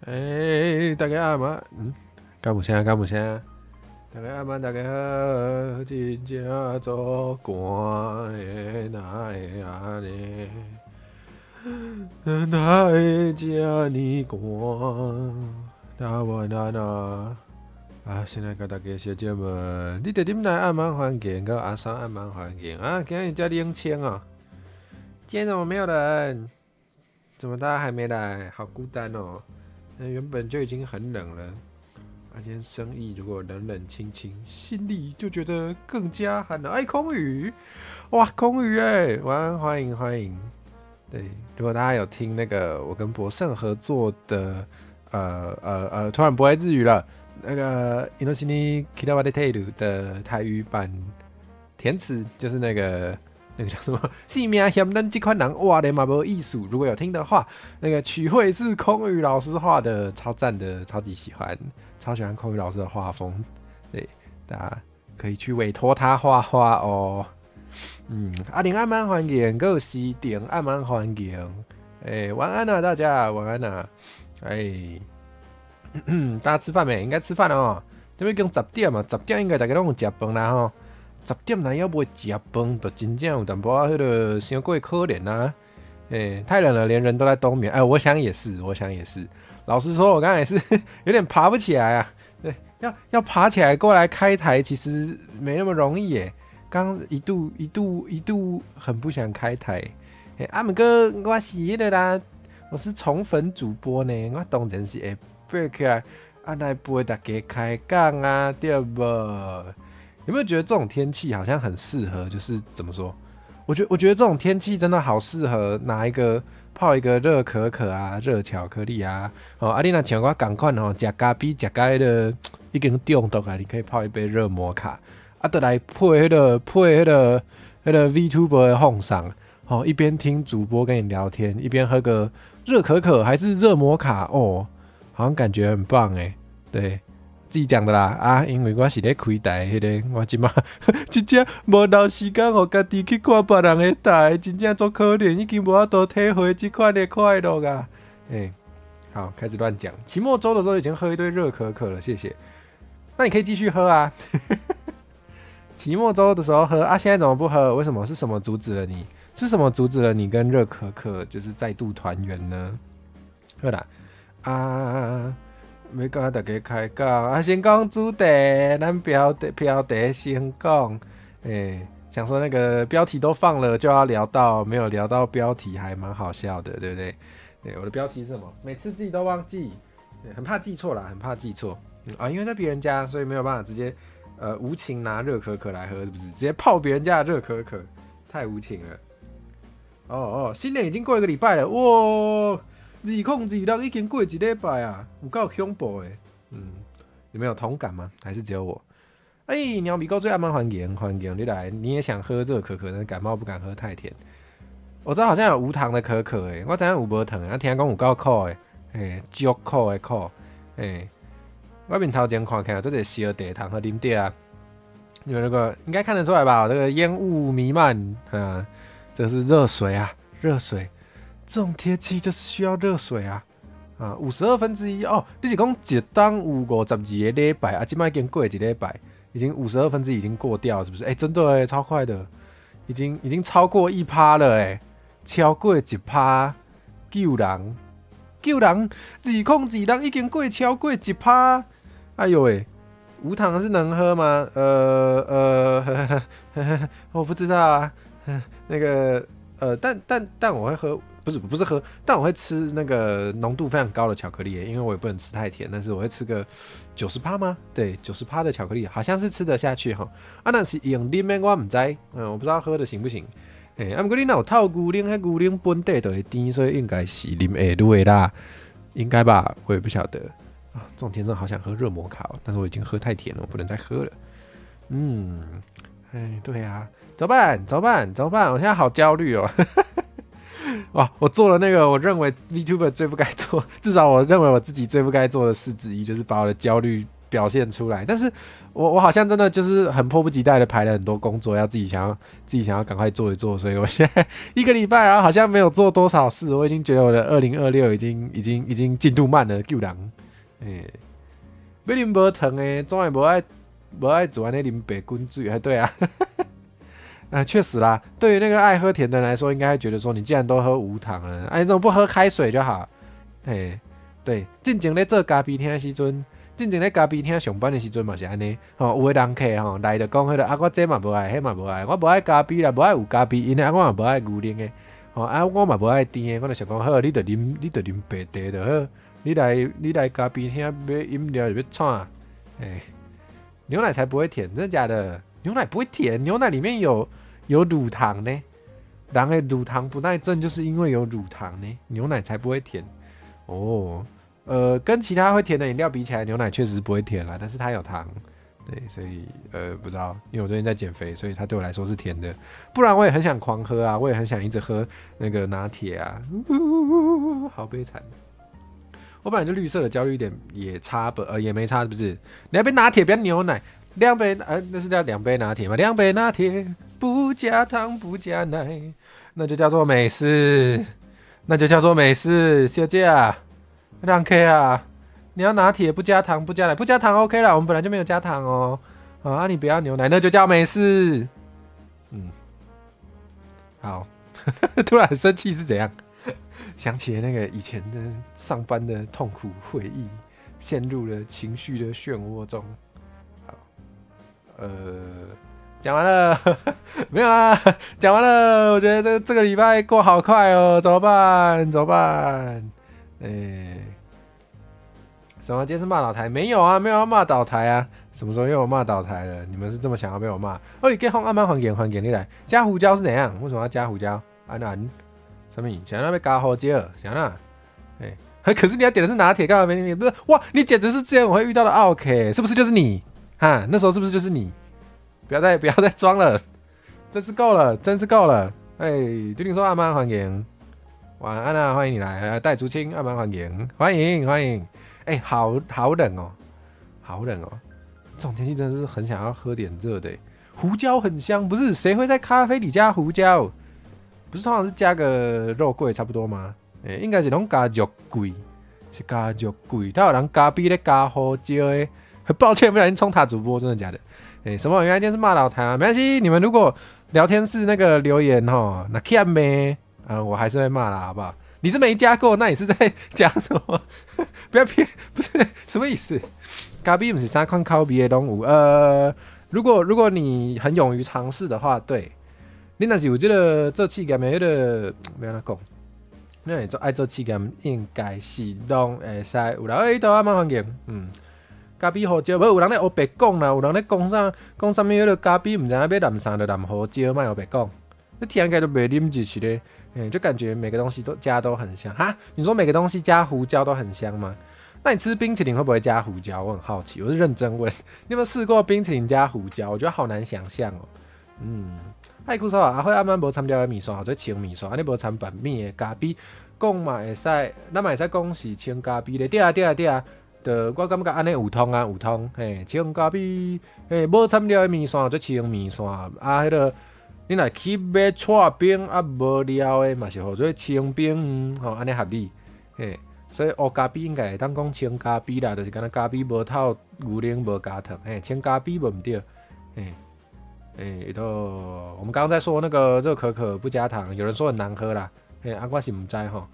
大家晚安。敢有声？敢有声？大家晚安，大家好，真正做官的哪会安尼？哪会这呢寒？台湾啊！先来甲大家小姐们，你伫啉奶暗盲环境，跟阿三暗盲环境啊，今日叫冷清哦。今天怎么没有人？怎么大家还没来？好孤单哦。原本就已经很冷了，今天生意如果冷冷清清，心里就觉得更加寒冷。空宇，哇，空宇哎，晚安，欢迎欢迎。对，如果大家有听那个我跟博胜合作的，突然不会日语了，那个 Inoshini Kirawade Teiru 的台语版填词，就是那个叫什么？性命嫌咱这款人哇的嘛无艺术。如果有听的话，那个曲绘是空宇老师画的，超赞的，超级喜欢，超喜欢空宇老师的画风。对，大家可以去委托他画画哦。林暗蛮环境，还有西顶暗蛮环境。晚安啊，大家晚安啊。大家吃饭没？应该吃饭了哦。这边已经10点嘛，10点应该大家都有吃饭啦吼。10点来要不会吃饭，就真正有淡薄仔迄个伤过可怜啊。太冷了，连人都在冬眠。我想也是，我想也是。老实说，我刚才也是有点爬不起来啊。对，要爬起来过来开台，其实没那么容易耶。刚一度很不想开台。不过我是迄个啦，我是宠粉主播呢，我当然是会爬起来，来陪大家开讲啊，对不？有没有觉得这种天气好像很适合？就是怎么说？我觉得这种天气真的好适合泡一个热可可啊，热巧克力啊。你若像我同款吃咖啡吃咖的已经中毒啊，你可以泡一杯热摩卡，就来配迄个VTuber 的放上。一边听主播跟你聊天，一边喝个热可可还是热摩卡哦，好像感觉很棒哎。对。自己讲的啦因为我是咧开台迄个，我即马真正无留时间，互家己去看别人的台，真正足可怜，已经无法度体会这款的快乐啊！好，开始乱讲。期末周的时候已经喝一堆热可可了，谢谢。那你可以继续喝啊。期末周的时候喝现在怎么不喝？为什么？是什么阻止了你？是什么阻止了你跟热可可就是再度团圆呢？好啦，要甲大家开讲先讲主题，咱标题先讲。想说那个标题都放了，就要聊到，没有聊到标题，还蛮好笑的，对不对？对，我的标题是什么？每次自己都忘记，很怕记错啦，很怕记错。因为在别人家，所以没有办法直接无情拿热可可来喝，是不是？直接泡别人家的热可可，太无情了。新年已经过1个礼拜了，哇！2026已经过1礼拜啊，有够恐怖的。你们有同感吗？还是只有我？鸟米糕最爱蛮欢迎，你来，你也想喝热可可，但感冒不敢喝太甜。我知道好像有无糖的可可我知影有无糖听讲有够苦的，足苦的苦。我面头前看起来这是小茶糖和啉茶啊。你们如果应该看得出来吧？这个烟雾弥漫这是热水啊，热水。这种天气就是需要热水啊！52%哦，你是讲一档有52个礼拜现在已经过1礼拜，已经52%已经过掉，是不是？真的超快的，已经超过1%了超过1%，救人！2026已经超过1%，哎呦无糖是能喝吗？我不知道啊，那个但我会喝。不是喝，但我会吃那个浓度非常高的巧克力因为我也不能吃太甜，但是我会吃个90%吗？对，90%的巧克力好像是吃得下去那是用啉的我不知我不知道喝的行不行。不过你有透牛奶，那牛奶本地就会甜，所以应该是啉会落啦，应该吧？我也不晓得这种天真好想喝热摩卡但是我已经喝太甜了，我不能再喝了。对啊，怎么办？我现在好焦虑哦。哇！我做了那个我认为 VTuber 最不该做，至少我认为我自己最不该做的事之一，就是把我的焦虑表现出来。但是我好像真的就是很迫不及待的排了很多工作，要自己想要赶快做一做，所以我现在一个礼拜然后好像没有做多少事，我已经觉得我的2026已经进度慢了，救人。要啉无糖的，总会无爱做安尼啉白滚水，还对啊。确实啦，对于那个爱喝甜的人来说，应该会觉得说，你既然都喝无糖了，你怎么不喝开水就好？对，进前咧做咖啡厅的时阵，进前咧咖啡厅上班的时阵嘛是安尼，有的人客来就讲迄个我这嘛无爱，迄嘛无爱，我无爱咖啡啦，无爱有咖啡因的，我嘛无爱牛奶的，我嘛无爱甜的，我就想讲好，你就啉白茶就好，你来咖啡厅买饮料就要创，牛奶才不会甜，真的假的？牛奶不会甜，牛奶里面有乳糖呢。人的乳糖不耐症就是因为有乳糖呢，牛奶才不会甜。跟其他会甜的饮料比起来，牛奶确实不会甜啦，但是它有糖。对，所以不知道，因为我最近在减肥，所以它对我来说是甜的。不然我也很想狂喝啊，我也很想一直喝那个拿铁啊，好悲惨。我本来就绿色的焦虑一点也差不也没差，是不是？2杯拿铁不要牛奶，2杯那是叫2杯拿铁吗？2杯拿铁不加糖不加奶，那就叫做美式，小姐啊，让 K 啊，你要拿铁不加糖不加奶，不加糖 OK 啦，我们本来就没有加糖哦。你不要牛奶，那就叫美式。好，突然很生气是怎样？想起了那个以前的上班的痛苦回忆，陷入了情绪的漩涡中。好，讲完了，没有啦，讲完了。我觉得这个礼拜过好快哦，怎么办？什么？今天是骂倒台？没有啊，没有要骂倒台啊。什么时候又有骂倒台了？你们是这么想要被我骂？你给按慢还给你来。加胡椒是怎样？为什么要加胡椒？什么？想要被加胡椒？想要？可是你要点的是拿铁，干嘛没你？不是哇，你简直是之前我会遇到的 OK， 是不是就是你？那时候是不是就是你？不要再装了，真是够了。对你说按慢还给，晚安啊，欢迎你来，戴竹青按慢还给，欢迎。好冷哦，这种天气真的是很想要喝点热的。胡椒很香，不是？谁会在咖啡里加胡椒？不是通常是加个肉桂差不多吗？应该是拢加肉桂，他有人加比咧加胡椒的。抱歉，不小心冲塔主播，真的假的？什么？原来今天是骂老台啊？没关系，你们如果聊天室那个留言那 can 咩？我还是会骂啦，好不好？你是没加过，那你是在讲什么？不要骗，不是什么意思？咖啡不是三款口味的动物。如果你很勇于尝试的话，对。你若是有做试验的迄个，要安怎讲？你若是爱做试验，应该是拢会使有人都慢慢研。咖啡胡椒，无有人咧黑白讲啦，有人咧讲啥物迄个咖啡，唔知影要淋啥就淋胡椒，莫黑白讲。那听起来都袂啉进去咧，就感觉每个东西都加都很香哈。你说每个东西加胡椒都很香吗？那你吃冰淇淋会不会加胡椒？我很好奇，我是认真问。你有没有试过冰淇淋加胡椒？我觉得好难想象哦。爱酷说啊，会暗慢无掺料的米线，或者青米线，安尼无掺白米的咖啡，讲嘛会使，咱嘛会使讲是青咖啡咧。对啊。就我感觉安尼有通，青咖啡，无掺料的米线或者青米线，迄个你若去买串冰无料的嘛是或者青冰，安尼合理，所以黑咖啡应该会当讲青咖啡啦，就是敢若咖啡无透牛奶无加糖，青咖啡无毋对，我们刚刚在说那个热可可不加糖，有人说很难喝啦，我是唔知吼，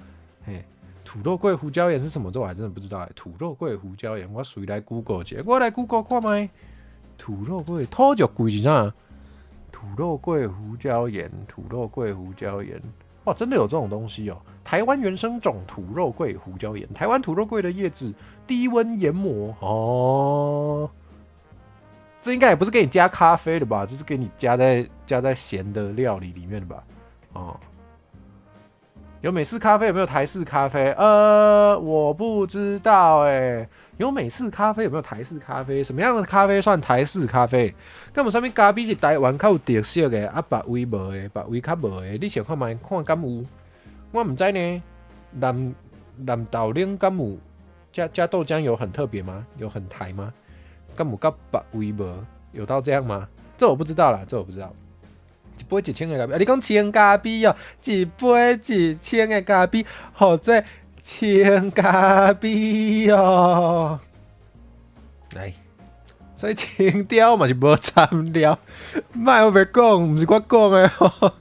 土肉桂胡椒盐是什么？这我还真的不知道土肉桂胡椒盐，我随来 Google 一下，我来 Google 看卖。土肉桂土肉桂是啥？土肉桂胡椒盐，哇，真的有这种东西哦！台湾原生种土肉桂胡椒盐，台湾土肉桂的叶子低温研磨哦。这应该也不是给你加咖啡的吧？这是给你加在咸的料理里面的吧？有美式咖啡，有没有台式咖啡？我不知道有美式咖啡，有没有台式咖啡？什么样的咖啡算台式咖啡？咁有啥物咖啡是台湾较有特色的，别位无的，别位较无的？你想看卖看敢有？我唔知呢。蓝豆奶敢有？加豆浆有很特别吗？有很台吗？干姆跟别位无有到这样吗？这我不知道啦，这我不知道。一杯1000的咖啡，你讲1000加币哦，一杯1000的咖啡，或者1000加币哦。来，所以情调嘛是无参料，卖我别讲，不是我讲的哦。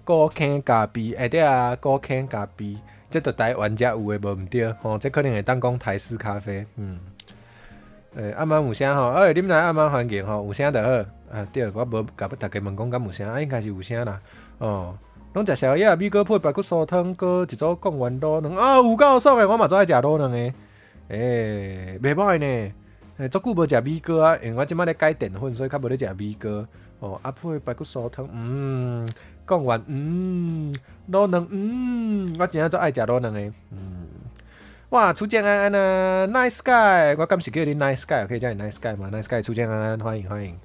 高坑咖啡，对啊，高坑咖啡，这就台湾才有的无毋对哦，这可能会当讲台式咖啡，暗暝有声吼，啉来暗暝环境吼，有声就好。对，我无甲大家问讲敢有声，应该是有声啦。哦，拢食宵夜，米糕配排骨酥汤，搁一组贡丸卤卵有够爽的，我嘛最爱食卤卵的。袂歹呢。足久无食米糕啊，因为我即摆咧改淀粉，所以较无咧食米糕。哦，配排骨酥汤，贡丸，卤卵，我真正足爱食卤卵的。哇，初见安安啊 ，Nice Sky， 我敢是叫你 Nice Sky， 可以叫你 Nice Sky 吗 ？Nice Sky， 初见安安，欢迎欢迎。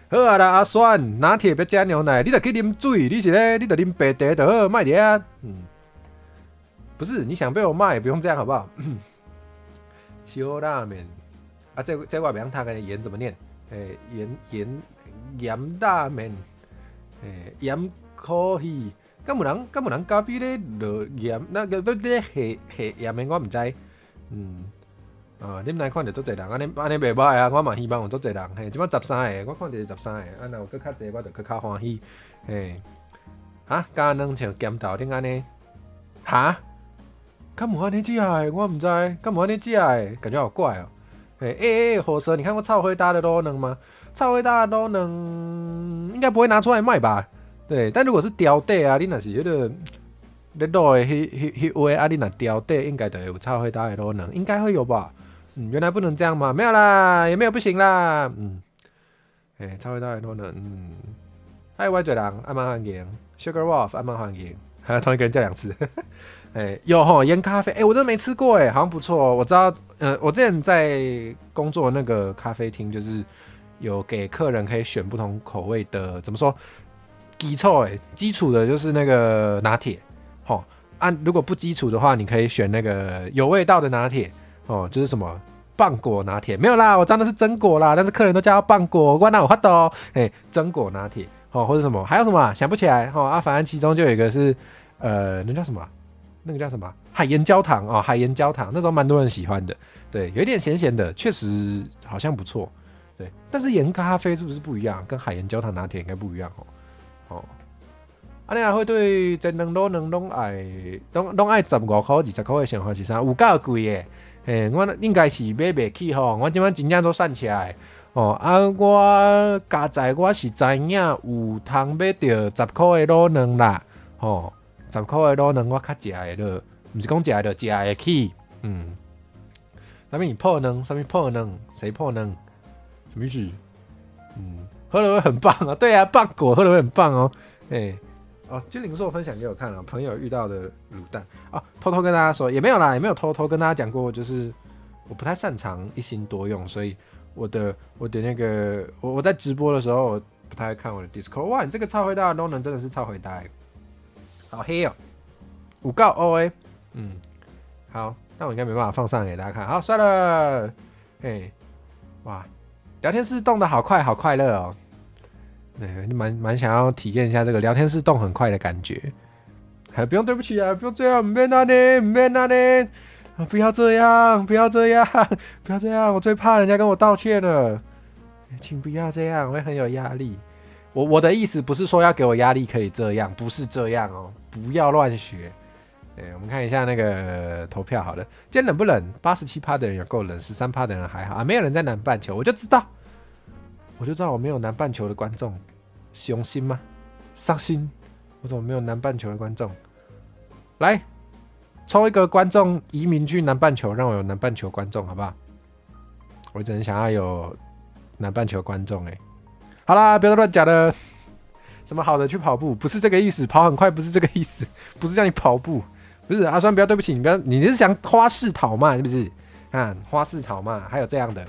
好啊啦，阿酸，拿铁别加牛奶，你得去啉水，你是咧，你得啉白茶就好，卖点啊。不是，你想被我骂也不用这样，好不好？小拉面啊，这我不用他的盐怎么念？盐拉面，盐可以。敢有人咖啡咧落盐，那个咧下盐的我唔知。恁来看到足侪人，安尼袂歹啊！我嘛希望有足侪人，嘿，即摆13个，我看到13个，若有搁较侪，我就搁较欢喜，嘿。加两像咸豆顶安尼，敢有安尼食的？我唔知，敢有安尼食的？感觉好怪哦。火蛇，你看过超会搭的卤卵吗？超会搭的卤卵应该不会拿出来卖吧？对，但如果是雕底啊，你若是迄个咧卤的迄位啊，你若雕底应该就有超会搭的卤卵，应该会有吧？原来不能这样吗？没有啦，也没有不行啦。超会搭的卤卵，还有我最人暗暝欢迎 Sugar Wolf 暗暝欢迎，还有同一个人叫2次。有吼盐咖啡，我真的没吃过好像不错。我知道，我之前在工作的那个咖啡厅，就是有给客人可以选不同口味的，怎么说？基础的就是那个拿铁，如果不基础的话，你可以选那个有味道的拿铁，就是什么棒果拿铁，没有啦，我知道那是榛果啦，但是客人都叫它棒果，我哪有法度？榛果拿铁，或者什么，还有什么想不起来，反正其中就有一个是，那叫什么？那个叫什么？海盐焦糖哦，海盐焦糖，那时候蛮多人喜欢的，对，有一点咸咸的，确实好像不错，对，但是盐咖啡是不是不一样？跟海盐焦糖拿铁应该不一样你也会对真两卤卵拢爱15块、20块的想法是啥？有够贵的，我应该是买袂起吼，我今晚真正都算起来，我加在我是知影有通买到10块的卤卵啦，10块的卤卵我较食的了，不是讲食的食得起，啥物破卵？啥物破卵？谁破卵？什么意思？喝了会很棒啊！对啊，棒果喝了会很棒哦，金灵硕分享给我看了，朋友遇到的卤蛋偷偷跟大家说也没有啦，也没有偷偷跟大家讲过，就是我不太擅长一心多用，所以我的那个我在直播的时候我不太看我的 Discord。哇，你这个超回答的 Lonan 真的是超回答，好黑哦，有够 OA，好，那我应该没办法放上给大家看，好，算了，哇，聊天室动得好快，好快乐哦。对，蛮想要体验一下这个聊天室动很快的感觉，还不用对不起啊，不用这样，不要那呢，不要这样，不要这样，我最怕人家跟我道歉了，请不要这样，我会很有压力。我的意思不是说要给我压力可以这样，不是这样哦，不要乱学。我们看一下那个投票好了，今天冷不冷？87%的人有够冷，13%的人还好啊，没有人在南半球，我就知道我没有南半球的观众，雄心吗？伤心，我怎么没有南半球的观众？来，抽一个观众移民去南半球，让我有南半球观众，好不好？我只能想要有南半球观众好啦，不要乱讲了。什么好的去跑步，不是这个意思，跑很快不是这个意思，不是叫你跑步，不是阿酸，不要对不起，你是想花式讨骂是不是？花式讨骂，还有这样的。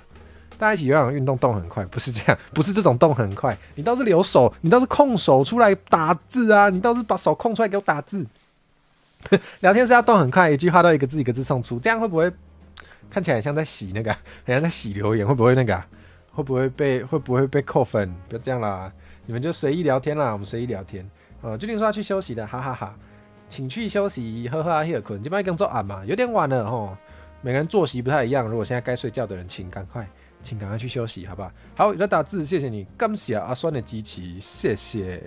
大家一起有氧运动动很快，不是这样，不是这种动很快。你倒是留手，你倒是空手出来打字啊，你倒是把手空出来给我打字。聊天是要动很快，一句话都一个字一个字送出，这样会不会看起来像在洗那个，很像在洗留言，会不会那个、会不会被扣分？不要这样啦，你们就随意聊天啦，我们随意聊天。决定说要去休息了，哈哈哈，请去休息，呵呵啊，希尔困，今晚更做晚嘛，有点晚了吼。每个人作息不太一样，如果现在该睡觉的人，请赶快去休息，好不好？好，有在打字，谢谢你，感谢阿酸的支持，谢谢。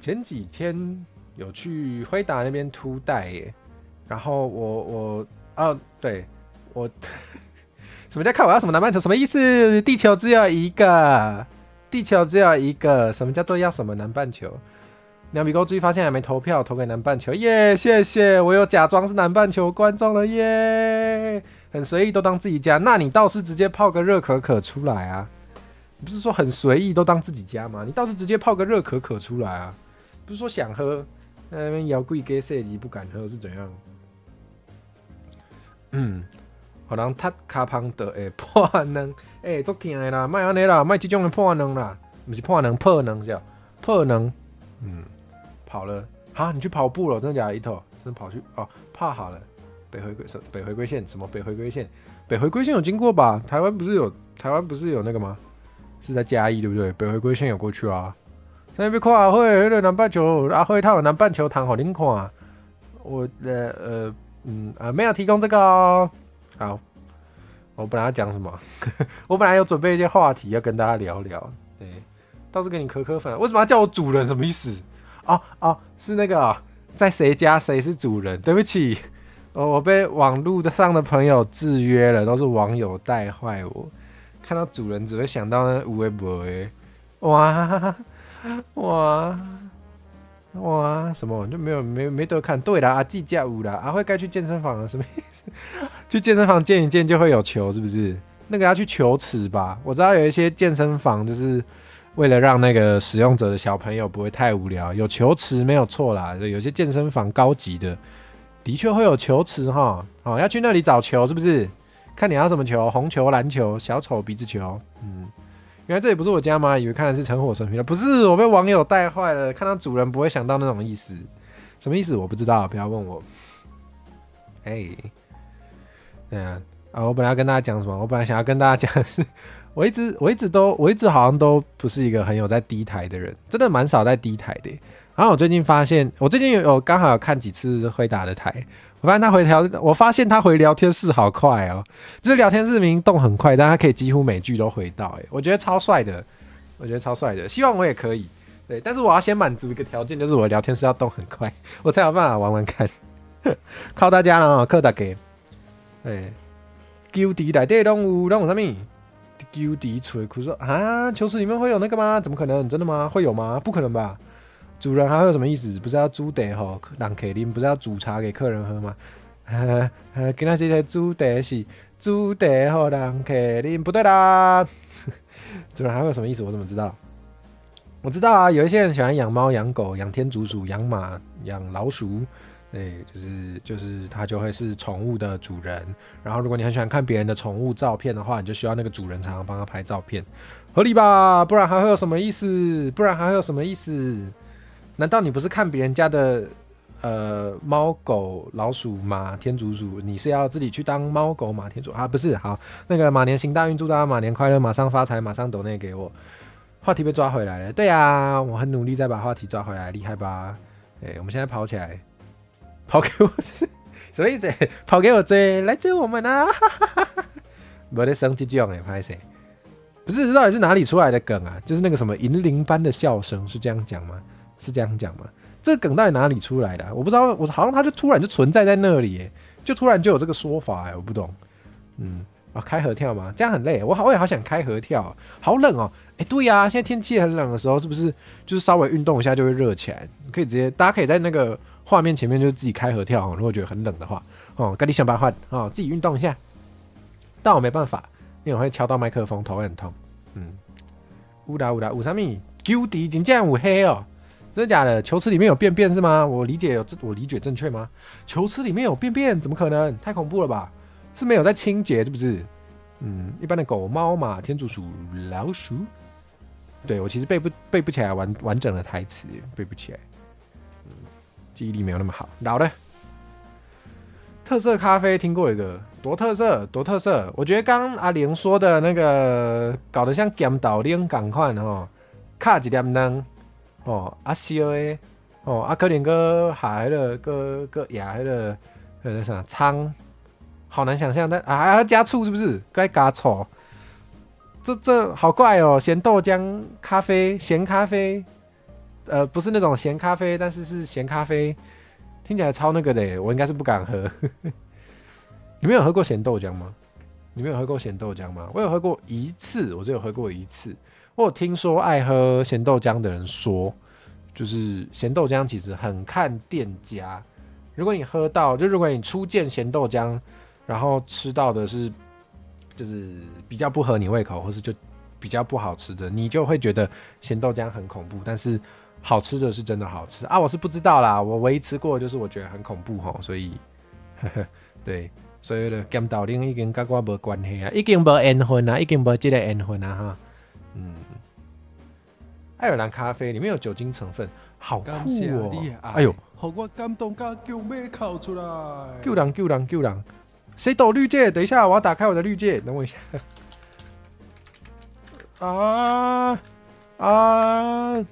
前几天有去辉达那边突带耶，然后对我什么叫看我要什么南半球？什么意思？地球只有一个，什么叫做要什么南半球？鸟比沟注意发现还没投票，投给南半球，耶！谢谢，我有假装是南半球观众了，耶！很随意都当自己家，那你倒是直接泡个热可可出来啊！你不是说很随意都当自己家吗？你倒是直接泡个热可可出来啊！不是说想喝，那边摇贵给设计不敢喝是怎样？可能他卡胖的破能，足疼的啦，卖安尼啦，卖这种的破能啦，不是破能，破能叫破能。跑了哈，你去跑步了，真的假的？一头真的跑去怕好了。北回归线什么？北回归线？北回归线有经过吧？台湾不是有那个吗？是在嘉义对不对？北回归线有过去啊。在那边看阿辉那个南半球，阿辉他有南半球糖好您看。我没有提供这个哦。好，我本来要讲什么？我本来有准备一些话题要跟大家聊聊。对，倒是给你可粉，为什么要叫我主人？什么意思？是那个在谁家谁是主人？对不起，我被网络上的朋友制约了，都是网友带坏我。看到主人只会想到那有的没的，哇，什么就没得看？对啦，阿季家有啦，阿辉该去健身房了，什么意思？去健身房健一健就会有球，是不是？那个要去球池吧？我知道有一些健身房就是为了让那个使用者的小朋友不会太无聊，有球池没有错啦。有些健身房高级的确会有球池哈，要去那里找球是不是？看你要什么球，红球、篮球、小丑鼻子球。原来这里不是我家吗？以为看的是成火神评了，不是，我被网友带坏了。看到主人不会想到那种意思，什么意思我不知道，不要问我。对啊，我本来要跟大家讲什么？我本来想要跟大家讲的是，我一直好像都不是一个很有在低台的人，真的蛮少在低台的。然后我最近发现，我最近有刚好有看几次辉达的台，我发现他回聊天室好快哦，就是聊天室明明动很快，但他可以几乎每句都回到，我觉得超帅的，希望我也可以。对，但是我要先满足一个条件，就是我聊天室要动很快，我才有办法玩玩看。靠大家了，靠大家。球池内底拢有啥物？球池吹哭说啊，球池里面会有那个吗？怎么可能？真的吗？会有吗？不可能吧！主人还会有什么意思？不是要煮茶吼，让客人不是要煮茶给客人喝吗？跟那些煮茶是煮茶给让客人，不对啦！主人还会有什么意思？我怎么知道？我知道啊，有一些人喜欢养猫、养狗、养天竺鼠、养马、养老鼠。对，就是他就会是宠物的主人。然后，如果你很喜欢看别人的宠物照片的话，你就需要那个主人常常帮他拍照片，合理吧？不然还会有什么意思？难道你不是看别人家的猫狗老鼠马天竺鼠，你是要自己去当猫狗马天竺啊？不是，好，那个马年行大运，祝大家马年快乐，马上发财，马上抖内给我。话题被抓回来了，对啊，我很努力再把话题抓回来，厉害吧？我们现在跑起来。跑给我，什么意思？跑给我追，来追我们啊！没得生这种拍谁？不是，到底是哪里出来的梗啊？就是那个什么银铃般的笑声，是这样讲吗？这个梗到底哪里出来的我不知道，我好像它就突然就存在在那里，就突然就有这个说法，我不懂。开合跳吗？这样很累，我也好想开合跳，好冷哦。对呀，现在天气很冷的时候，是不是就是稍微运动一下就会热起来？可以直接，大家可以在那个画面前面就自己开合跳，如果觉得很冷的话，赶紧想办法自己运动一下。但我没办法，因为我会敲到麦克风，头会很痛。有啥咪？球池真正有黑哦，真的假的？球池里面有便便是吗？我理解正确吗？球池里面有便便，怎么可能？太恐怖了吧？是没有在清洁，是不是？一般的狗、猫、马、天竺鼠、老鼠，对我其实背不起来完整的台词，背不起来，记忆力没有那么好。老了，特色咖啡听过一个多特色，多特色。我觉得刚阿玲说的那个搞得像咸豆奶同款吼，卡一粒卵哦，烧的哦，可能个下迄个个压迄个啥葱，好难想象，但还要加醋是不是？该加醋，这好怪哦，咸豆浆咖啡，咸咖啡，不是那种咸咖啡，但是是咸咖啡。听起来超那个的耶，我应该是不敢喝。你们有喝过咸豆浆吗？你们有喝过咸豆浆吗？我有喝过一次，我只有喝过一次。我有听说爱喝咸豆浆的人说，就是咸豆浆其实很看店家。如果你喝到，就如果你初见咸豆浆，然后吃到的是就是比较不合你胃口，或是就比较不好吃的，你就会觉得咸豆浆很恐怖。但是好吃的是真的好吃啊！我是不知道啦，我唯一吃过就是我觉得很恐怖吼，所以对，所以的咸豆奶已经跟我无关系啊，已经无缘分啊，已经无这个缘分啊哈。爱尔兰咖啡里面有酒精成分，好酷哦！哎呦，让我感动到叫咩哭出来！救人！谁抖绿界？等一下，我要打开我的绿界，等我一下。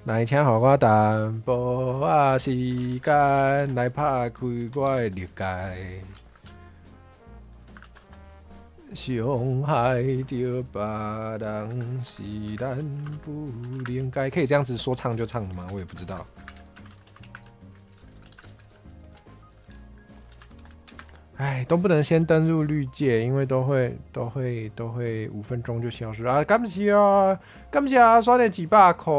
来请互我淡薄仔时间来拍开我的绿界。伤害着别人是咱不应该，可以这样子说唱就唱的吗？我也不知道。哎，都不能先登入绿界，因为都会5分钟就消失啊！感谢刷点几百块，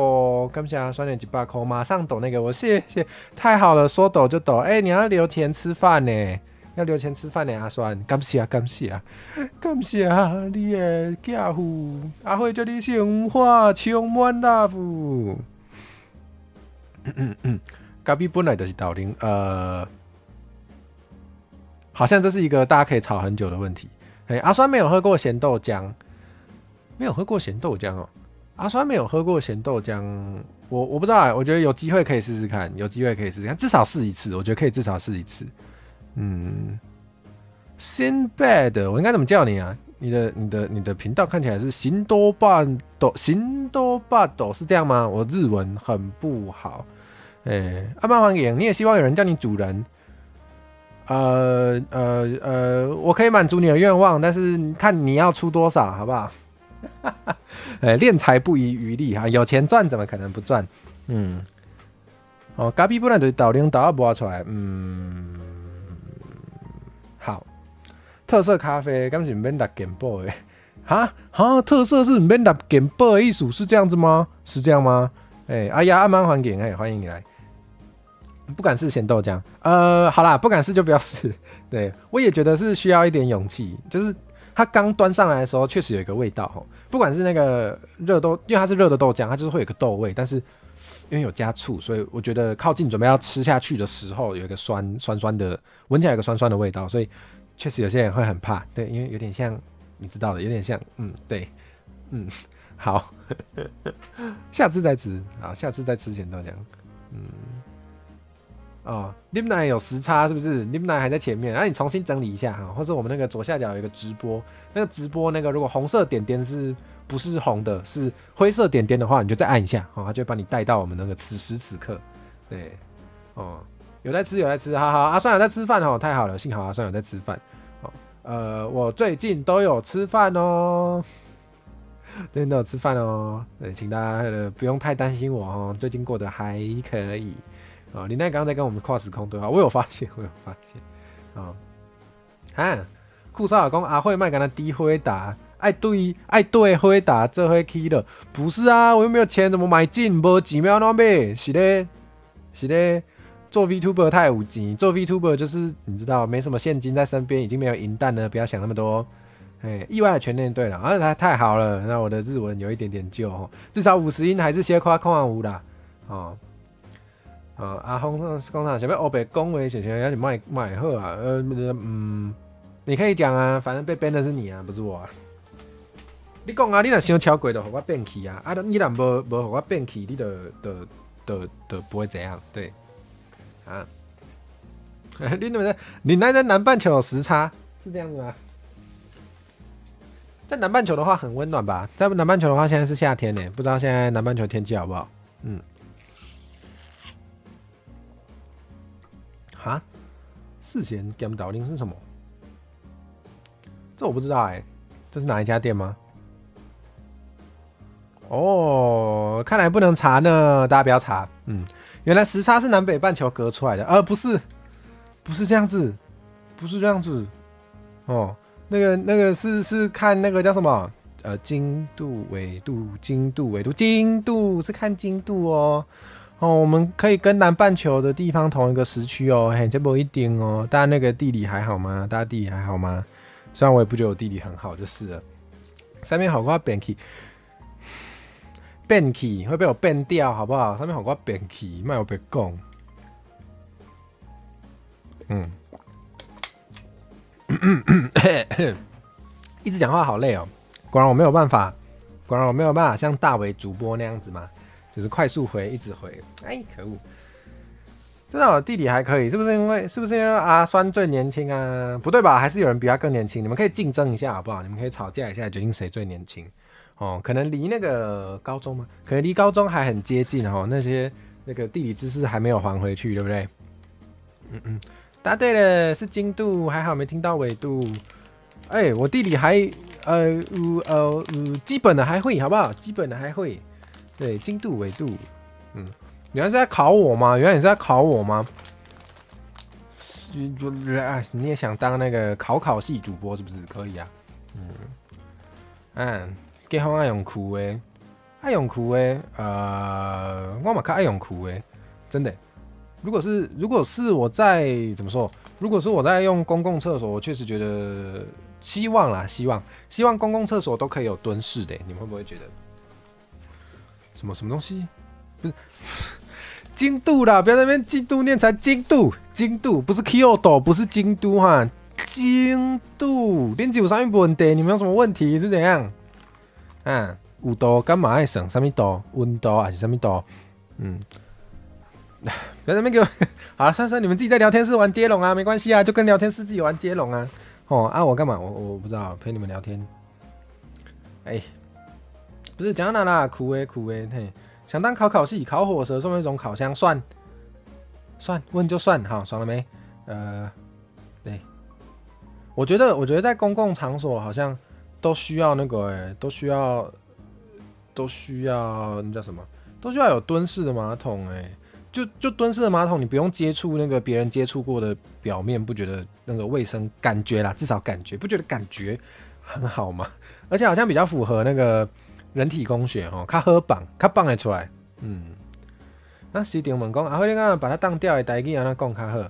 感谢刷点几百块，马上抖那个我谢谢，太好了，说抖就抖。哎，你要留钱吃饭呢，要留钱吃饭呢，阿酸，感谢你的家父，阿辉祝你生活充满 love。咖啡本来就是豆奶，好像这是一个大家可以吵很久的问题。阿酸没有喝过咸豆浆，没有喝过咸豆浆哦。阿酸没有喝过咸豆浆，我不知道，我觉得有机会可以试试看，至少试一次，我觉得可以至少试一次。Sinbad， 我应该怎么叫你啊？你的频道看起来是辛多巴斗是这样吗？我日文很不好。阿曼黄影，你也希望有人叫你主人？我可以满足你的愿望，但是看你要出多少，好不好？敛财不遗余力哈，有钱赚怎么可能不赚？咖啡本来就是豆奶倒磨出来，好，特色咖啡，敢是唔免6件宝的？特色是唔免6件宝的意思是这样子吗？是这样吗？哎呀，阿曼欢迎，欢迎你来。不敢试咸豆浆，好啦，不敢试就不要试。对，我也觉得是需要一点勇气，就是它刚端上来的时候，确实有一个味道吼。不管是那个热豆，因为它是热的豆浆，它就是会有一个豆味，但是因为有加醋，所以我觉得靠近准备要吃下去的时候，有一个酸的，闻起来有个酸酸的味道，所以确实有些人会很怕。对，因为有点像你知道的，有点像，对，好，下次再吃，好，下次再吃咸豆浆，你们有时差是不是？你们还在前面，你重新整理一下哈，或者我们那个左下角有一个直播，那个直播那个如果红色点点是不是红的，是灰色点点的话，你就再按一下，它就会把你带到我们那个此时此刻。对，有在吃，好，阿酸有在吃饭哦，太好了，幸好阿酸有在吃饭。我最近都有吃饭哦，最近都有吃饭哦，对，请大家不用太担心我哦，最近过得还可以。林奈刚刚在跟我们跨时空对话，我有发现酷少老公阿慧麦跟他低回答，爱对回答这回去了，不是啊，我又没有钱，怎么买进？没几秒那买，是嘞，做 VTuber 太无钱，做 VTuber 就是你知道没什么现金在身边，已经没有银弹了，不要想那么多。意外的全念对了，太好了，那我的日文有一点点旧，至少50音还是先夸空无啦，阿峰工厂想要欧北恭维写写，要是卖好啊，你可以讲啊，反正被 ban 的是你啊，不是我啊。你讲啊，你若想超过就给我变去啊，你若无给我变去，你就不会这样，对啊。你那在南半球有时差，是这样子吗？在南半球的话很温暖吧？在南半球的话，现在是夏天呢，不知道现在南半球天气好不好？哈，世贤甘岛林是什么？这我不知道这是哪一家店吗？哦，看来不能查呢，大家不要查。原来时差是南北半球隔出来的，不是这样子，不是这样子。哦，那个是看那个叫什么？经度纬度，经度纬度，经度是看经度哦。我们可以跟南半球的地方同一个时区哦。嘿，这不一定哦。大家那个地理还好吗？大家地理还好吗？虽然我也不觉得我地理很好，就是了。上面好快变去。变去会被我变掉，好不好？上面好快变去，卖我别讲。一直讲话好累哦。果然我没有办法像大伟主播那样子嘛，就是快速回，一直回。哎，可恶！真的，我地理还可以，是不是因为阿酸最年轻啊？不对吧？还是有人比他更年轻？你们可以竞争一下好不好？你们可以吵架一下，决定谁最年轻。可能离那个高中吗？可能离高中还很接近那些那个地理知识还没有还回去，对不对？答对了，是经度，还好没听到纬度。我地理还基本的还会，好不好？基本的还会。对，经度纬度，原来是在考我吗？你也想当那个考系主播是不是？可以啊。结婚爱用酷的，我嘛较爱用酷的，真的。如果是我在怎么说？如果是我在用公共厕所，我确实觉得希望公共厕所都可以有蹲式的，你们会不会觉得？什么东西？不是京都啦，不要在那边京都念成京都不是 Kyoto， 不是京都哈，京都。恁有啥问题？你们有什么问题是怎样？有度干嘛爱省？什么度？温度还是什么度？不要在那边给我。好了，算，你们自己在聊天室玩接龙啊，没关系啊，就跟聊天室自己玩接龙啊。我干嘛？我不知道，陪你们聊天。不是讲到哪啦，苦嘿，想当烤系，烤火蛇送那种烤箱，算，问就算，好，爽了没？对，我觉得在公共场所好像都需要那个都需要那叫什么？都需要有蹲式的马桶就蹲式的马桶，你不用接触那个别人接触过的表面，不觉得那个卫生感觉啦？至少感觉，不觉得感觉很好吗？而且好像比较符合那个人体工学较好放会出来。那时定问讲，阿辉你敢把它当掉的台语安怎讲较好？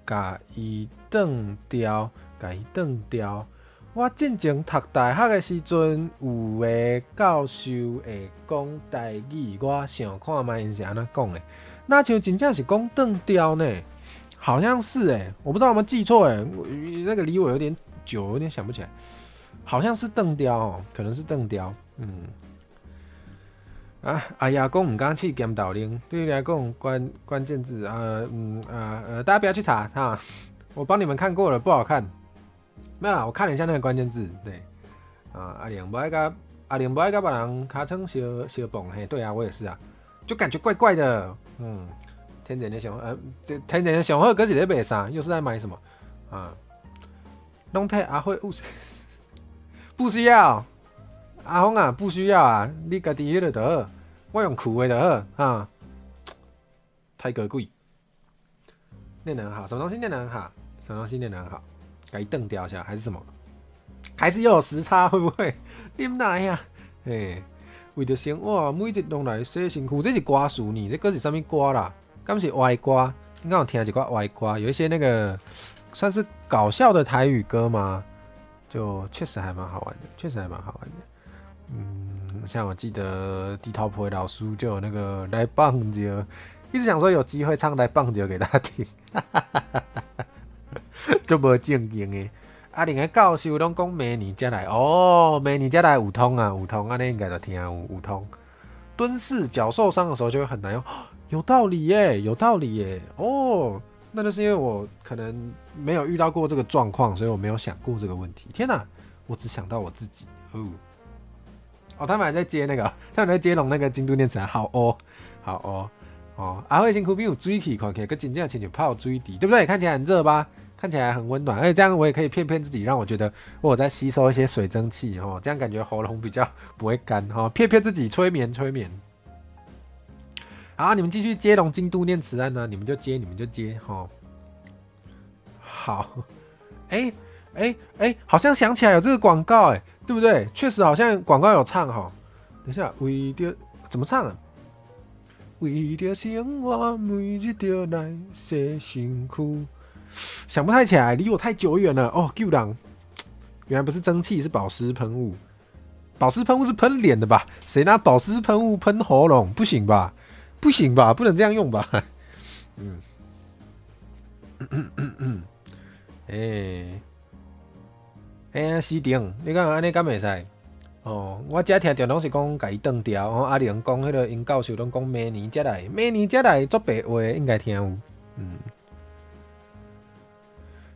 甲伊当掉。我进前读大学的时阵，有个教授会讲台语，我想看卖因是安怎讲的。那像真正是讲当掉呢？好像是我不知道有没有记错那个离我有点久，有点想不起来。好像是邓雕可能是邓雕。阿亚公唔敢去咸豆奶，对于来讲关键字大家不要去查哈，我帮你们看过了，不好看。没有啦，我看了一下那个关键字，对阿玲不爱甲别人卡称小蹦嘿，对啊，我也是啊，就感觉怪怪的。天然的熊天然的熊鹤，可是在卖啥？又是在买什么拢替阿辉不需要。阿峰啊，不需要啊，你家己迄个就好，我用酷的就好太可贵。念得很好，什么东西念得很好？给它蹬掉一下，还是什么？还是又有时差？会不会？你们哪呀？为着生活，每日拢来洗身躯，这是歌词呢？这歌是什么歌啦？敢是歪歌？应该有听一个歪歌，有一些那个算是搞笑的台语歌吗？就确实还蛮好玩的。像我记得地头婆的老师就有那个来棒球，一直想说有机会唱来棒球给他听，就无正经的。阿玲的教授拢讲明年才来，明年才来有通啊，安尼应该就听有通。蹲式脚受伤的时候就会很难用，有道理耶。那就是因为我可能没有遇到过这个状况，所以我没有想过这个问题。天哪，我只想到我自己。哦，他们还在接那个，他们在接龙那个京都念慈，好哦，好哦，哦，阿慧辛苦比有水气，看起来跟真正亲像泡水底，对不对？看起来很热吧？看起来很温暖，而且这样我也可以骗骗自己，让我觉得我在吸收一些水蒸气哦，这样感觉喉咙比较不会干哈，骗骗自己，催眠催眠。好，你们继续接龙京都念慈庵呢，你们就接哈。好，好像想起来有这个广告哎，对不对？确实好像广告有唱哈。等一下，为着怎么唱啊？为着生活每日就来洗身躯，想不太起来，离我太久远了哦。救人，原来不是蒸汽，是保湿喷雾。保湿喷雾是喷脸的吧？谁拿保湿喷雾喷喉咙？不行吧？不行吧？不能这样用吧？司定，你讲安尼敢袂使？哦，我遮听着拢是讲甲伊断掉。哦，阿玲讲迄个因教授拢讲明年才来，明年才来做白话，应该听有。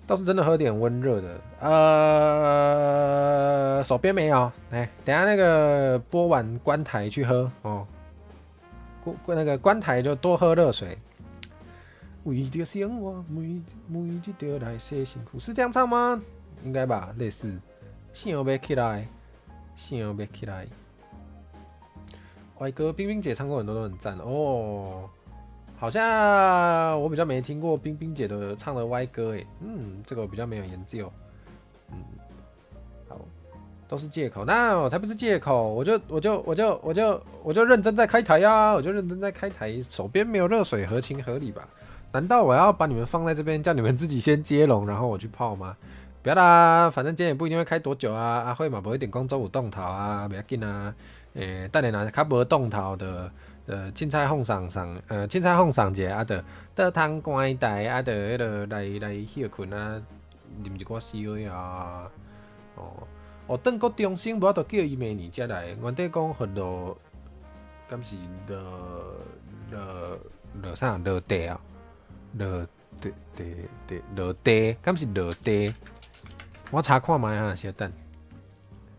倒是真的喝点温热的。手边没有，来，等一下那个播完关台去喝哦。那个关台就多喝热水。为着生活，每日就来洗身躯，是这样唱吗？应该吧，类似。想要起来，想要起来。歪歌，冰冰姐唱过很多都很赞哦。好像我比较没听过冰冰姐的唱的歪歌诶，这个我比较没有研究。好，都是借口，那我才不是借口，我就认真在开台呀，我就认真在开台，手边没有热水，合情合理吧？难道我要把你们放在这边，叫你们自己先接龙，然后我去泡吗？不要啦，反正今天也不一定会开多久啊。阿慧嘛，不一定讲周五动头啊，不要紧啊。等下若较无动头的，凊彩放上，凊彩放上者，啊，倒通关台，啊，迄个来休困啊，啉一寡水啊。等国中生，无就叫伊明年才来。原底讲落落，敢是落啥落地啊？落地，敢是落地？我查看卖哈，小等。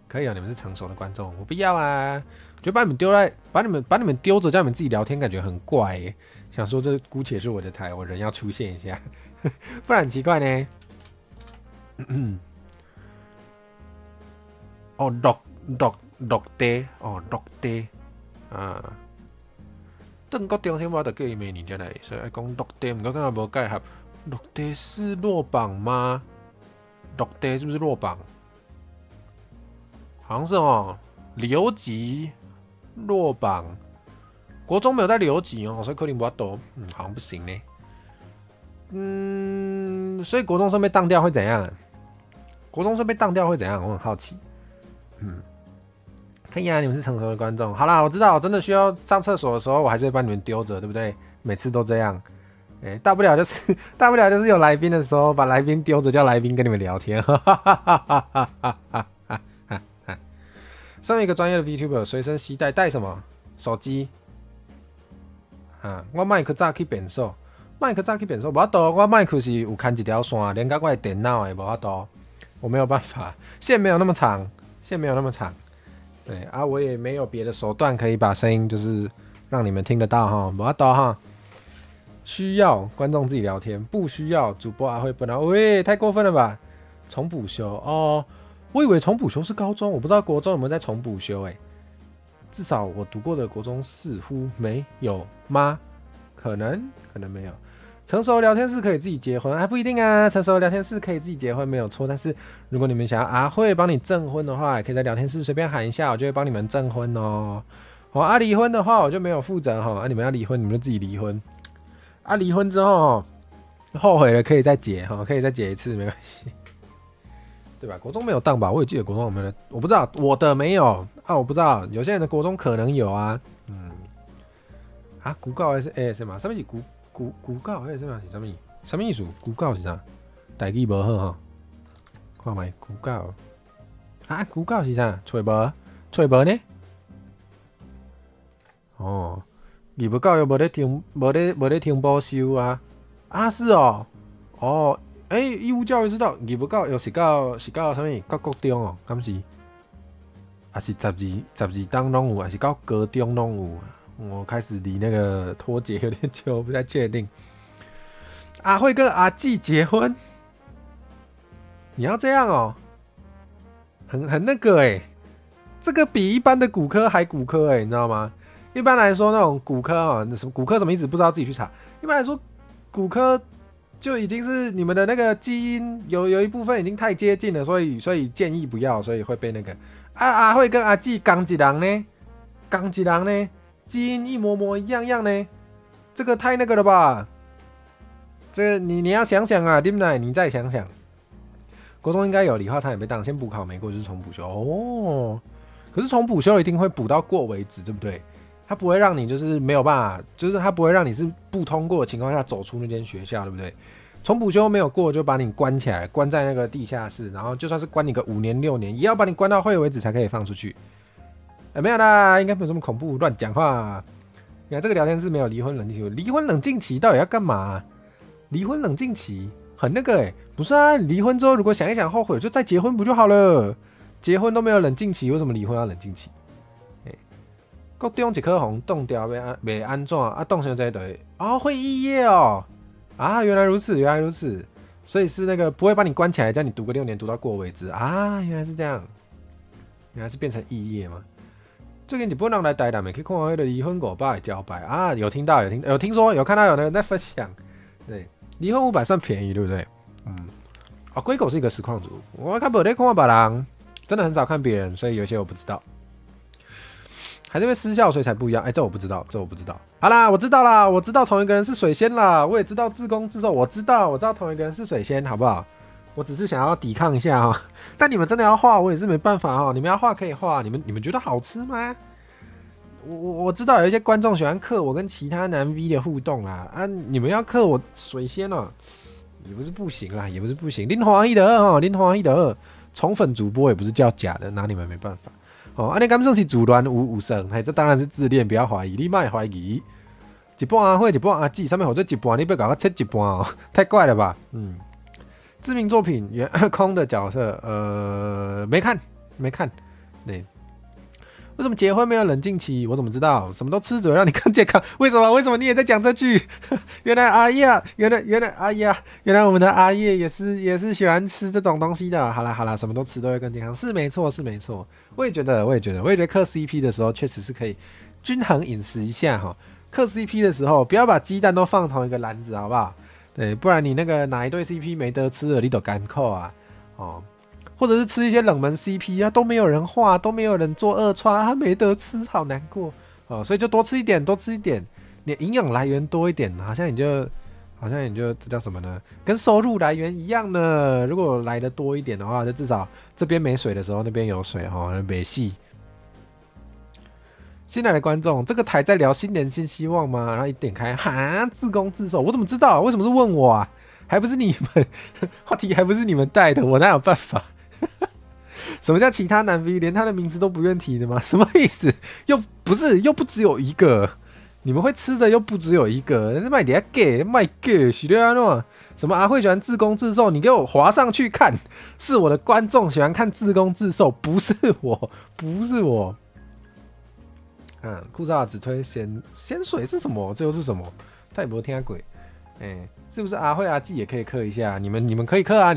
可以啊，你们是成熟的观众，我不要啊！就把你们丢在，把你们丢着，叫你们自己聊天，感觉很怪耶。想说这姑且是我的台，我人要出现一下，不然很奇怪呢。哦，落地，哦，落地啊！邓国中心我就叫伊明年才来，所以爱讲落地，唔过刚刚无介合。落地是落榜吗？落地是不是落榜？好像是哦，留级落榜，国中没有在留级哦，所以可能不多，好像不行呢。所以国中生被当掉会怎样？国中生被当掉会怎样？我很好奇。可以啊，你们是成熟的观众。好啦，我知道，我真的需要上厕所的时候，我还是会把你们丢着，对不对？每次都这样。大不了就是有来宾的时候，把来宾丢着，叫来宾跟你们聊天。身为一个专业的 VTuber， 随身携带什么？手机。我麦克早去变数，无法度，我麦克是有牵一条线，连到我的电脑的，无法度，我没有办法，线没有那么长。对啊，我也没有别的手段可以把声音就是让你们听得到哈，无法度哈。需要观众自己聊天，不需要主播阿慧本来喂，太过分了吧？重补修哦。我以为重补修是高中，我不知道国中有没有在重补修至少我读过的国中似乎没有吗？可能没有。成熟聊天室可以自己结婚，还不一定啊。成熟聊天室可以自己结婚没有错，但是如果你们想要阿慧帮你证婚的话，也可以在聊天室随便喊一下，我就会帮你们证婚哦。离婚的话我就没有负责你们要离婚你们就自己离婚。离婚之后后悔了可以再结可以再结一次没关系。对吧？国中没有当吧？我也记得国中有没有，我不知道我的没有我不知道有些人的国中可能有啊。古告还是什么？什么是古告还是什么？是什么？什么意思？古告是啥？台语无好看卖古告古告是啥？找无呢？义务教育无咧听补修啊？啊，是哦，哦，义务教育是到义务教育是到什么？到高中哦，敢是？还是十二档拢有，还是到高中拢有？我开始离那个脱节有点久，不太确定。阿慧跟阿纪结婚，你要这样哦，很那个这个比一般的骨科还骨科你知道吗？一般来说那种骨科什么骨科什么意思不知道，自己去查。一般来说骨科就已经是你们的那个基因有一部分已经太接近了，所以建议不要，所以会被那个阿慧跟阿纪刚一人呢，基因一模一样呢，这个太那个了吧？这你要想想啊，对不对？你再想想，国中应该有理化差点被当，先补考没过就是重补修哦。可是重补修一定会补到过为止，对不对？他不会让你就是没有办法，就是他不会让你是不通过的情况下走出那间学校，对不对？重补修没有过就把你关起来，关在那个地下室，然后就算是关你个5年6年，也要把你关到会为止才可以放出去。没有啦，应该没有这么恐怖，乱讲话。你看这个聊天室没有离婚冷静期，离婚冷静期到底要干嘛？离婚冷静期很那个不是啊？离婚之后如果想一想后悔，就再结婚不就好了？结婚都没有冷静期，为什么离婚要冷静期？国中一颗红冻掉要安怎啊？冻成这对会肄业哦啊！原来如此，原来如此，所以是那个不会把你关起来，叫你读个6年读到过为止啊！原来是这样，原来是变成肄业吗？最近日本人来台南可以看到那个离婚500的招牌啊！有听到，有听说，有看到有人在分享，对，离婚500算便宜，对不对？龟狗是一个实况组，我看不在看别人，真的很少看别人，所以有些我不知道。还是因为失效所以才不一样？这我不知道，好啦，我知道啦，我知道同一个人是水仙啦，我也知道自宫自受，我知道同一个人是水仙，好不好？我只是想要抵抗一下但你们真的要画，我也是没办法你们要画可以画，你们觉得好吃吗？我知道有一些观众喜欢克我跟其他男 V 的互动啦，你们要克我水仙也不是不行啦，也不是不行。林华一的二，宠粉主播也不是叫假的，拿你们没办法。你感受是自恋有神，这当然是自恋，不要怀疑，你别怀疑。一半阿慧，一半阿纪，上面或者一半，你不要搞我切一半太怪了吧？知名作品原空的角色，没看，对。为什么结婚没有冷静期？我怎么知道？什么都吃只会让你更健康？为什么你也在讲这句？原来阿叶，原来我们的阿叶也是喜欢吃这种东西的。好啦，什么都吃都会更健康，是没错。我也觉得嗑 CP 的时候确实是可以均衡饮食一下嗑 CP 的时候不要把鸡蛋都放同一个篮子，好不好？对，不然你那个哪一对 CP 没得吃了，你都干扣啊或者是吃一些冷门 CP 都没有人画，都没有人做二创，他没得吃，好难过所以就多吃一点，你营养来源多一点，好像你就这叫什么呢？跟收入来源一样呢。如果来的多一点的话，就至少这边没水的时候，那边有水没戏。新来的观众，这个台在聊新年新希望吗？然后一点开，自攻自受，我怎么知道？为什么是问我啊？还不是你们话题，还不是你们带的，我哪有办法？什么叫其他男 V 连他的名字都不愿提的吗？什么意思？又不只有一个，你们会吃的又不只有一个，卖点给卖给许六安诺，什么阿慧喜欢自攻自受，你给我滑上去看，是我的观众喜欢看自攻自受，不是我。库萨只推仙水是什么？这又是什么？太不听鬼。是不是阿慧阿纪也可以嗑一下？你们可以嗑啊，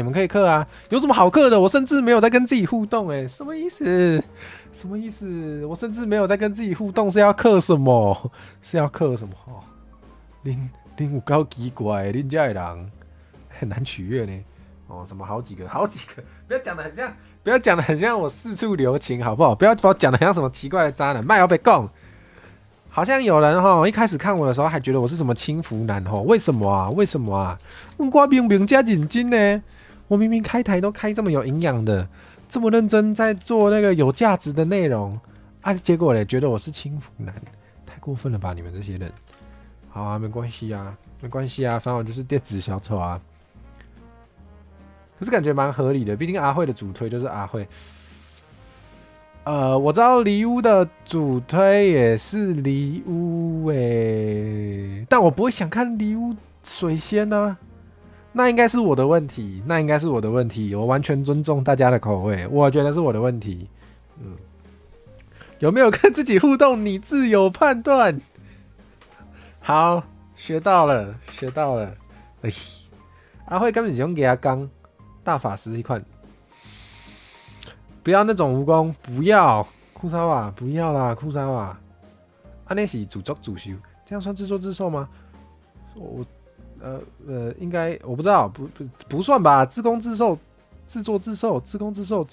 有什么好嗑的？我甚至没有在跟自己互动什么意思？我甚至没有在跟自己互动，是要嗑什么？恁有够奇怪，恁家的人很难取悦呢。什么好几个，不要讲的很像我四处留情，好不好？不要把我讲的像什么奇怪的渣男，卖要被供。好像有人一开始看我的时候还觉得我是什么轻浮男为什么啊？我明明加认真呢，我明明开台都开这么有营养的，这么认真在做那个有价值的内容结果嘞觉得我是轻浮男，太过分了吧你们这些人。好啊，没关系啊，反正我就是电子小丑啊。可是感觉蛮合理的，毕竟阿慧的主推就是阿慧。我知道离屋的主推也是离屋但我不会想看离屋水仙呢、那应该是我的问题，那应该是我的问题，我完全尊重大家的口味，我觉得是我的问题。有没有跟自己互动？你自有判断。好，学到了，学到了。阿慧根本就用给他刚大法师一款，不要那种蜈蚣，不要库沙瓦，不要啦，库沙瓦。那是主作主修，这样算自作自受吗？应该我不知道，不算吧，自攻自受，自作自受，自攻自受，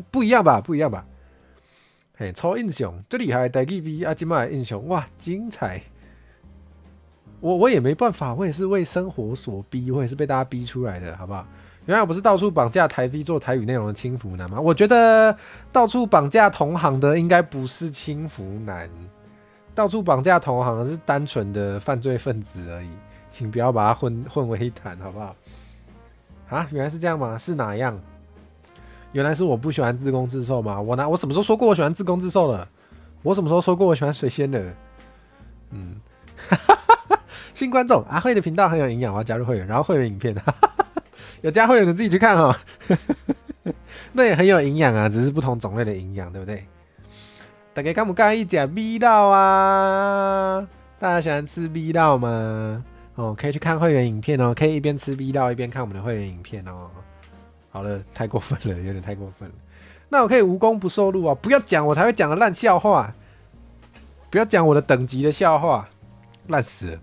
不一样吧，不一样吧。嘿，超英雄最厉害的台语 V 啊，今麦的英雄哇，精彩！我也没办法，我也是为生活所逼，我也是被大家逼出来的，好不好？原来我不是到处绑架台 V 做台语内容的轻浮男吗？我觉得到处绑架同行的应该不是轻浮男，到处绑架同行的是单纯的犯罪分子而已，请不要把它混为一谈，好不好？啊，原来是这样吗？是哪样？原来是我不喜欢自攻自受吗？我什么时候说过我喜欢自攻自受了？我什么时候说过我喜欢水仙了？新观众，阿慧的频道很有营养，我要加入会员，然后会员影片，有加会员的自己去看哦。那也很有营养啊，只是不同种类的营养，对不对？大家敢不敢意吃米酪啊？大家喜欢吃米酪吗？哦，可以去看会员影片哦，可以一边吃米酪一边看我们的会员影片哦。好了，太过分了，有点太过分了。那我可以无功不受禄啊！不要讲我才会讲的烂笑话，不要讲我的等级的笑话，烂死了。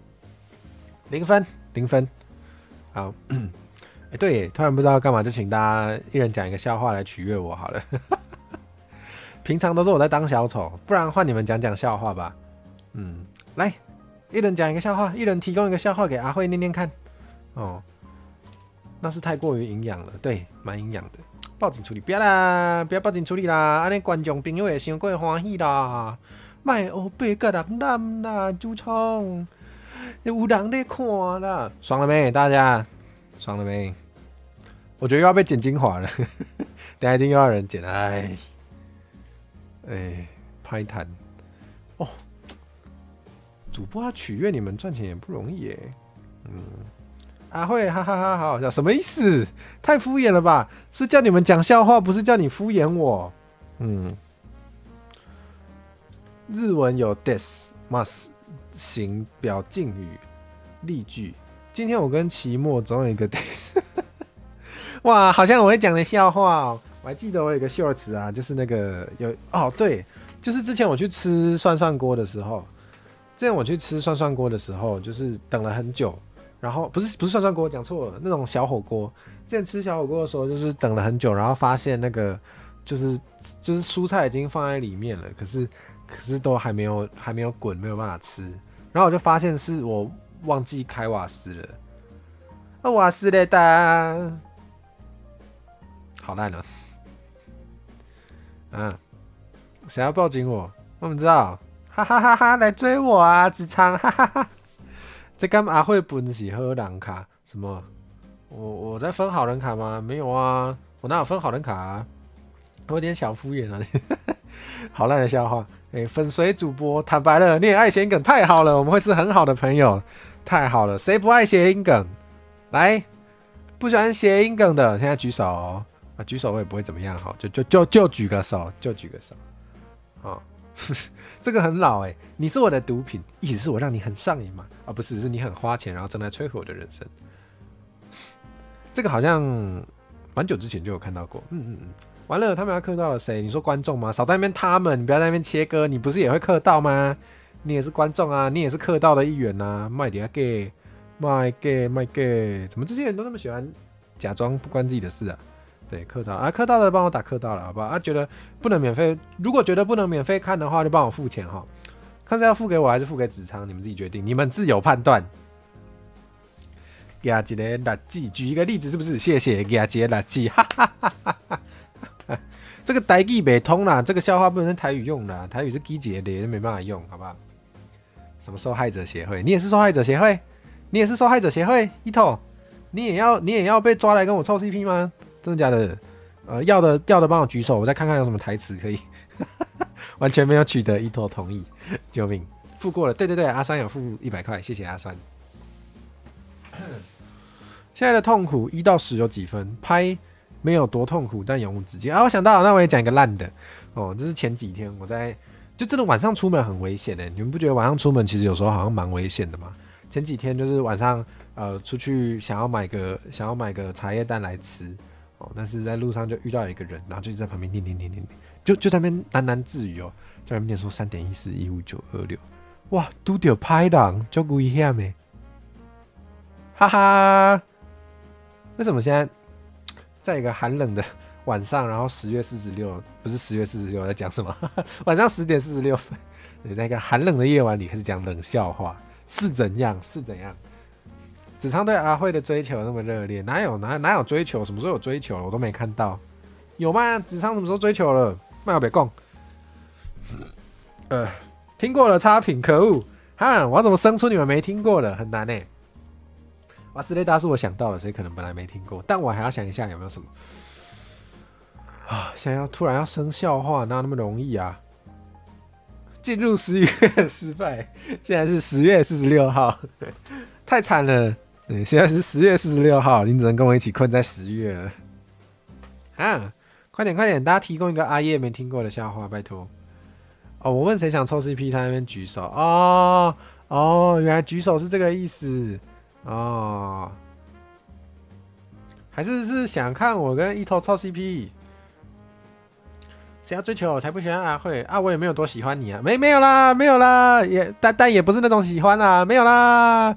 0分，0分。好，对耶，突然不知道干嘛，就请大家一人讲一个笑话来取悦我好了。平常都是我在当小丑，不然换你们讲讲笑话吧。来，一人讲一个笑话，一人提供一个笑话给阿慧念念看。哦，那是太过于营养了，对，蛮营养的。报警处理，不要啦，不要报警处理啦，安尼观众朋友会伤过欢喜啦。卖黑白甲人染啦，朱聪。有人在看啦，爽了没？大家爽了没？我觉得又要被剪精华了，等下一定又要有人剪。拍谈哦，主播要取悦你们赚钱也不容易耶。阿慧，哈哈哈，好好笑，什么意思？太敷衍了吧？是叫你们讲笑话，不是叫你敷衍我。日文有 des mas。型表敬语例句，今天我跟期末总有一个哇，好像我会讲的笑话哦。我还记得我有一个秀词啊，就是那个对，就是之前我去吃涮涮锅的时候，就是等了很久，然后不是涮涮锅，讲错了，那种小火锅。之前吃小火锅的时候，就是等了很久，然后发现那个就是蔬菜已经放在里面了，可是都还没有滚，没有办法吃。然后我就发现是我忘记开瓦斯了，瓦斯嘞哒，好烂了。谁要报警我？我们知道，哈哈哈哈，来追我啊，子昌，哈哈哈。这跟阿慧本是好人卡？什么？我在分好人卡吗？没有啊，我哪有分好人卡啊？我有点小敷衍啊。好烂的笑话。粉水主播，坦白了，你也爱谐音梗，太好了，我们会是很好的朋友，太好了，谁不爱谐音梗？来，不喜欢谐音梗的，现在举手哦。举手我也不会怎么样哈，就举个手，这个很老你是我的毒品，意思是我让你很上瘾嘛？不是，是你很花钱，然后正在摧毁我的人生。这个好像蛮久之前就有看到过，完了，他们要克到了谁？你说观众吗？少在那边他们，你不要在那边切割。你不是也会克到吗？你也是观众啊，你也是克到的一员啊。卖点给，卖给，怎么这些人都那么喜欢假装不关自己的事啊？对，克到啊，克到的帮我打克到了，好不好？觉得不能免费，如果觉得不能免费看的话，就帮我付钱哈。看是要付给我还是付给子昌，你们自己决定，你们自有判断。给他一个垃圾，举一个例子是不是？谢谢，给他一个垃圾，哈哈哈哈哈。这个台语没通啦，这个笑话不能用台语用啦，台语是机节的，没办法用，好不好？什么受害者协会？你也是受害者协会？你也是受害者协会？一头，你也要被抓来跟我凑 CP 吗？真的假的？要的帮我举手，我再看看有什么台词可以。完全没有取得一头同意，救命！付过了，对，阿酸有付100块，谢谢阿酸。现在的痛苦1到10有几分？拍没有多痛苦，但永无止境啊！我想到了，那我也讲一个烂的哦，这是前几天我在就真的晚上出门很危险的，你们不觉得晚上出门其实有时候好像蛮危险的吗？前几天就是晚上出去想要买个茶叶蛋来吃哦，但是在路上就遇到一个人，然后就在旁边念，就在那边喃喃自语哦，在那边念说3.14155926，哇，拄到歹人，足危险的，哈哈！为什么现在在一个寒冷的晚上，然后10月46，不是10月46，我在讲什么？晚上10点46分，你在一个寒冷的夜晚里开始讲冷笑话，是怎样？子昌对阿慧的追求那么热烈，哪有追求？什么时候有追求了？我都没看到，有吗？子昌什么时候追求了？麦别讲。听过了差评，可恶！哈，我要怎么生出你们没听过的？很难欸。瓦斯雷达是我想到了，所以可能本来没听过，但我还要想一下有没有什么啊？想要突然要生笑话，哪有那么容易啊？进入11月失败，现在是10月46号，太惨了。现在是10月46号，你只能跟我一起困在10月了。啊，快点，大家提供一个阿叶没听过的笑话，拜托。哦，我问谁想凑 CP， 他那边举手。哦，原来举手是这个意思。哦，还是想看我跟一头凑 CP？ 谁要追求我才不喜欢阿慧啊！我也没有多喜欢你啊，没有啦，但也不是那种喜欢啦，没有啦。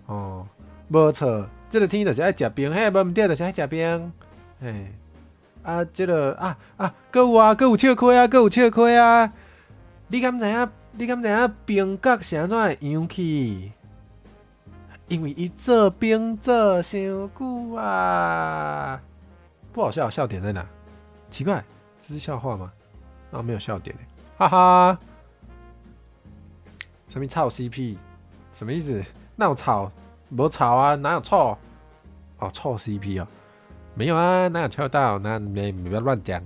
哦，没错，这个天就是爱吃冰，嘿，无唔对就是爱吃冰，嘿，啊，这个还有笑亏啊！你敢知影冰角是安怎会扬起？因为伊做冰做伤久啊！不好笑，笑点在哪？奇怪，这是笑话吗？没有笑点，哈哈！什么炒 CP？ 什么意思？那有炒？没炒啊？哪有臭？哦，臭 CP 哦，没有啊，哪有跳到？那没不要乱讲。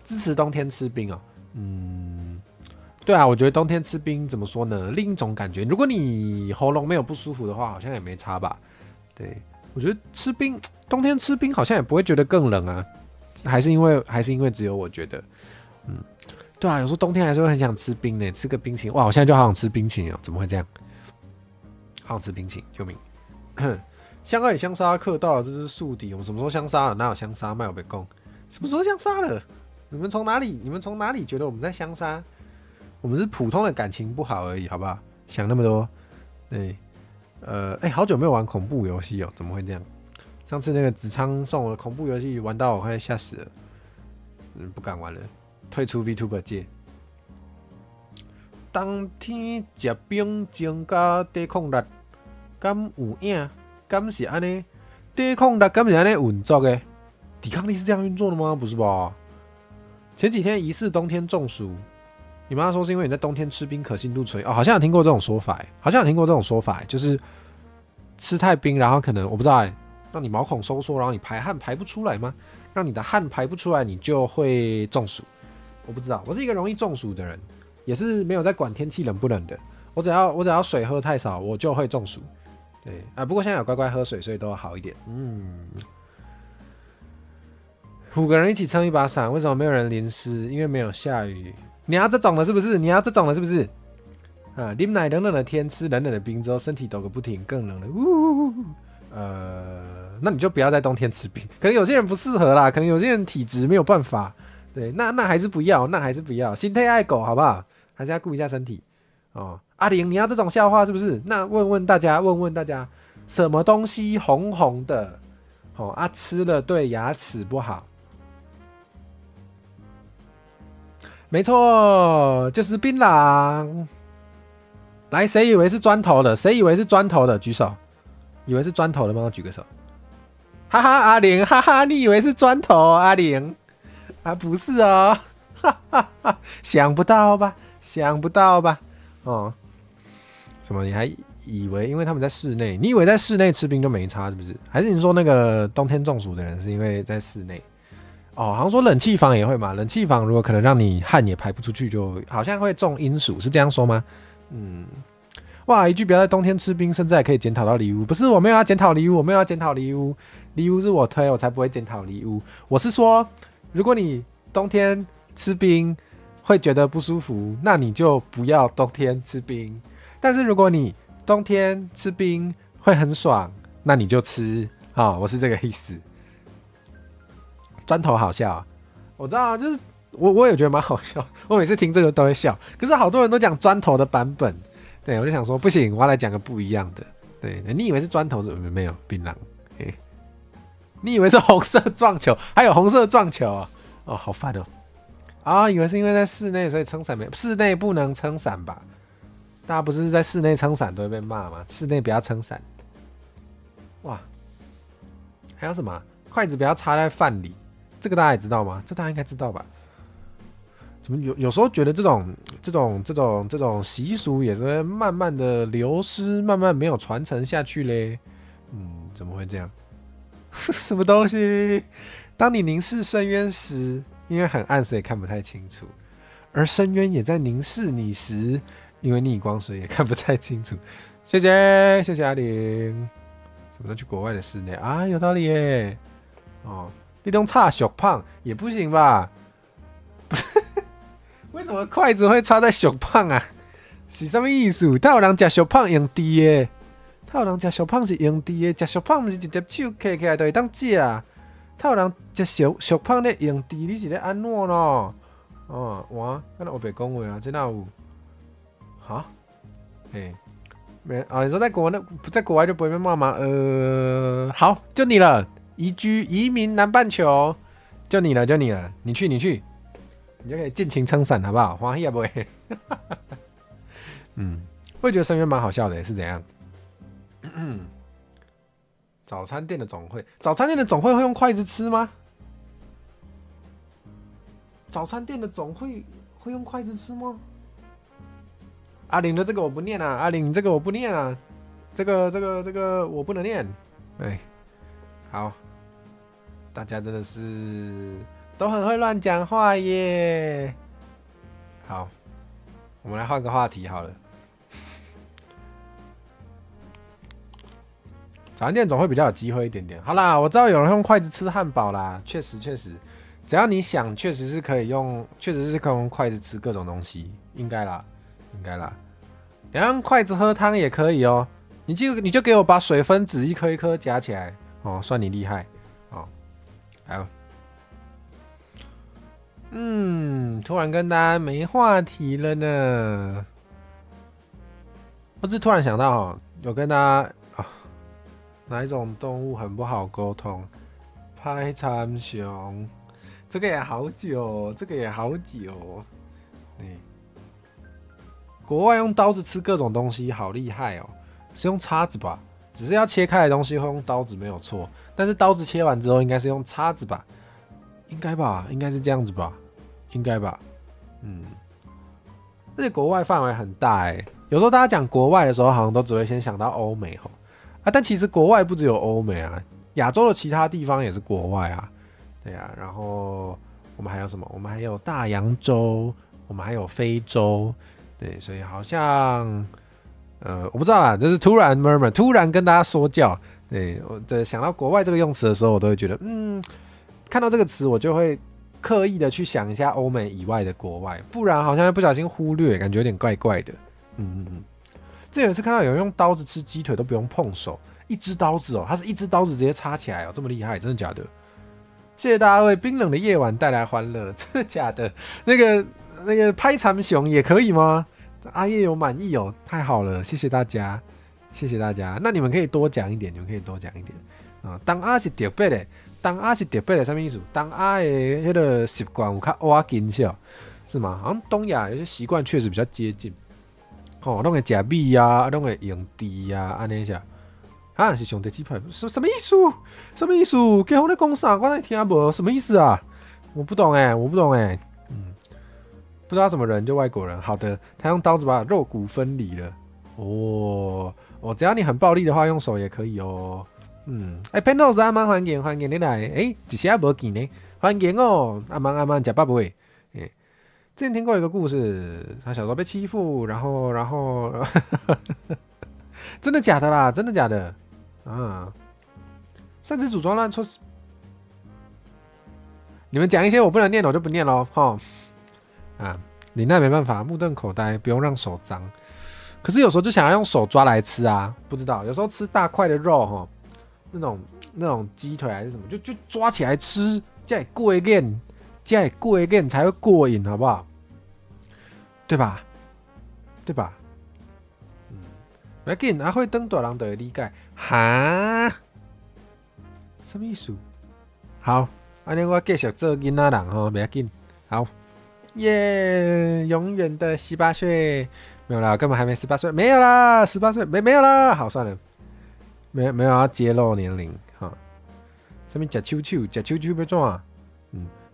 支持冬天吃冰哦，对啊，我觉得冬天吃冰怎么说呢？另一种感觉，如果你喉咙没有不舒服的话，好像也没差吧？对，我觉得冬天吃冰好像也不会觉得更冷啊，还是因为只有我觉得，对啊，有时候冬天还是会很想吃冰呢，吃个冰淇淋，哇，我现在就好想吃冰淇淋哦，怎么会这样？好想吃冰淇淋，救命！香二与香沙克到了，这是宿敌，我们什么时候香沙了？哪有香沙？卖我被供，什么时候香沙了？你们从哪里觉得我们在香沙？我们是普通的感情不好而已，好不好？想那么多，对，好久没有玩恐怖游戏哦，怎么会这样？上次那个子昌送我的恐怖游戏，玩到我快吓死了，不敢玩了，退出 VTuber 界。冬天吃冰增加抵抗力，敢有影？敢是安尼？抵抗力敢是安尼运作的？抵抗力是这样运作的吗？不是吧？前几天疑似冬天中暑。你妈说是因为你在冬天吃冰可信度存哦，好像有听过这种说法，就是吃太冰，然后可能我不知道让你毛孔收缩，然后你排汗排不出来吗？让你的汗排不出来，你就会中暑。我不知道，我是一个容易中暑的人，也是没有在管天气冷不冷的。我只要水喝太少，我就会中暑。对不过现在有乖乖喝水，所以都好一点。5个人一起撑一把伞，为什么没有人淋湿？因为没有下雨。你要这种了是不是？啉奶冷冷的天，吃冷冷的冰之后，身体抖个不停，更冷了。那你就不要在冬天吃冰。可能有些人不适合啦，可能有些人体质没有办法。对，那还是不要，心态爱狗好不好？还是要顾一下身体哦。阿玲，你要这种笑话是不是？那问问大家，什么东西红红的？吃了对牙齿不好。没错，就是槟榔。来，谁以为是砖头的？举手。以为是砖头的吗？举个手。哈哈，阿玲，哈哈，你以为是砖头，阿玲？不是哦。哈哈哈，想不到吧？哦，什么？你还以为因为他们在室内？你以为在室内吃冰就没差是不是？还是你说那个冬天中暑的人是因为在室内？好像说冷气房也会嘛，冷气房如果可能让你汗也排不出去，就好像会中阴暑，是这样说吗？哇，一句不要在冬天吃冰，甚至还可以检讨到礼物。不是，我没有要检讨礼物，我没有要检讨礼物，礼物是我推，我才不会检讨礼物。我是说，如果你冬天吃冰会觉得不舒服，那你就不要冬天吃冰。但是如果你冬天吃冰会很爽，那你就吃啊、我是这个意思。砖头好笑、啊，我知道啊，就是我也觉得蛮好笑，我每次听这个都会笑。可是好多人都讲砖头的版本，对我就想说不行，我要来讲个不一样的。对，你以为是砖头是没有槟榔、欸？你以为是红色撞球，还有红色撞球啊？哦，好烦哦！啊，以为是因为在室内所以撑伞没，室内不能撑伞吧？大家不是在室内撑伞都会被骂吗？室内不要撑伞。哇，还有什么？筷子不要插在饭里。这个大家也知道吗？这大家应该知道吧？怎么有时候觉得这种习俗也是会慢慢的流失，慢慢没有传承下去嘞？怎么会这样？什么东西？当你凝视深渊时，因为很暗，所以看不太清楚；而深渊也在凝视你时，因为逆光，所以也看不太清楚。谢谢阿玲。什么都去国外的室内啊？有道理耶。哦。你用插小胖也不行吧？为什么筷子会插在小胖啊？是什么意思？他有人吃小胖用猪的，他有人吃小胖是用猪的，吃小胖不是直接手揢起来就会当吃啊？他有人吃小胖咧用猪，你是咧安怎咯？哦，哇，刚才我别讲话啊，这哪有？哈？哎，没啊？你说在国外就不会被骂吗？好，就你了。移民南半球，就你了，你去，你就可以尽情撑伞，好不好？欢喜也不会。我也觉得深渊蛮好笑的，是怎样？早餐店的总会会用筷子吃吗？早餐店的总会用筷子吃吗？阿玲的这个我不念啊，阿玲这个我不念啊，这个我不能念。哎，好。大家真的是都很会乱讲话耶。好，我们来换个话题好了。早餐店总会比较有机会一点点。好啦，我知道有人用筷子吃汉堡啦，确实，只要你想，确实是可以用筷子吃各种东西，应该啦。你用筷子喝汤也可以哦。你就给我把水分子一颗一颗夹起来哦，算你厉害哦。好，突然跟大家没话题了呢。我只突然想到哦，有跟大家哪一种动物很不好沟通？拍参熊，这个也好久。国外用刀子吃各种东西，好厉害哦！是用叉子吧？只是要切开的东西会用刀子没有错，但是刀子切完之后应该是用叉子吧？应该吧？应该是这样子吧？应该吧？而且国外范围很大哎，有时候大家讲国外的时候，好像都只会先想到欧美吼啊，但其实国外不只有欧美啊，亚洲的其他地方也是国外啊，对啊。然后我们还有什么？我们还有大洋洲，我们还有非洲，对，所以好像。我不知道啦，就是突然跟大家说教。对，我想到国外这个用词的时候，我都会觉得，看到这个词，我就会刻意的去想一下欧美以外的国外，不然好像会不小心忽略，感觉有点怪怪的。这有一次看到有人用刀子吃鸡腿都不用碰手，一只刀子哦，它是一只刀子直接插起来哦，这么厉害，真的假的？谢谢大家为冰冷的夜晚带来欢乐，真的假的？那个拍长熊也可以吗？阿叶有满意哦，太好了，谢谢大家。那你们可以多讲一点，当阿是特别的，什么意思？当阿的那个习惯有较挖紧些，是吗？好像东亚有些习惯确实比较接近。哦，弄个假币呀，弄个用地呀，安尼下，啊是上帝鸡排，什么意思？给我在讲啥？我在听无，什么意思啊？我不懂哎。不知道什么人就外国人。好的，他用刀子把肉骨分离了。只要你很暴力的话，用手也可以哦。Penrose 阿曼欢迎你来。一时也无见呢，欢迎哦，阿曼食饱未？前听过一个故事，他小时候被欺负，然后真的假的啦？真的假的？啊，擅自组装乱错。你们讲一些我不能念的，我就不念喽。哈，啊，你那没办法，目瞪口呆，不用让手脏。可是有时候就想要用手抓来吃啊，不知道，有时候吃大块的肉哈，那种鸡腿还是什么，就抓起来吃，这样过一遍，这样过一遍才会过瘾，好不好？对吧？对吧？不要紧，会等大人就会理解。哈？什么意思？好，安尼我继续做囡仔人吼，不要紧。好，耶，永远的18岁。没有啦，根本还没18岁，没有啦，18岁没有啦，好算了，没有要揭露年龄哈。上面假秋秋被撞，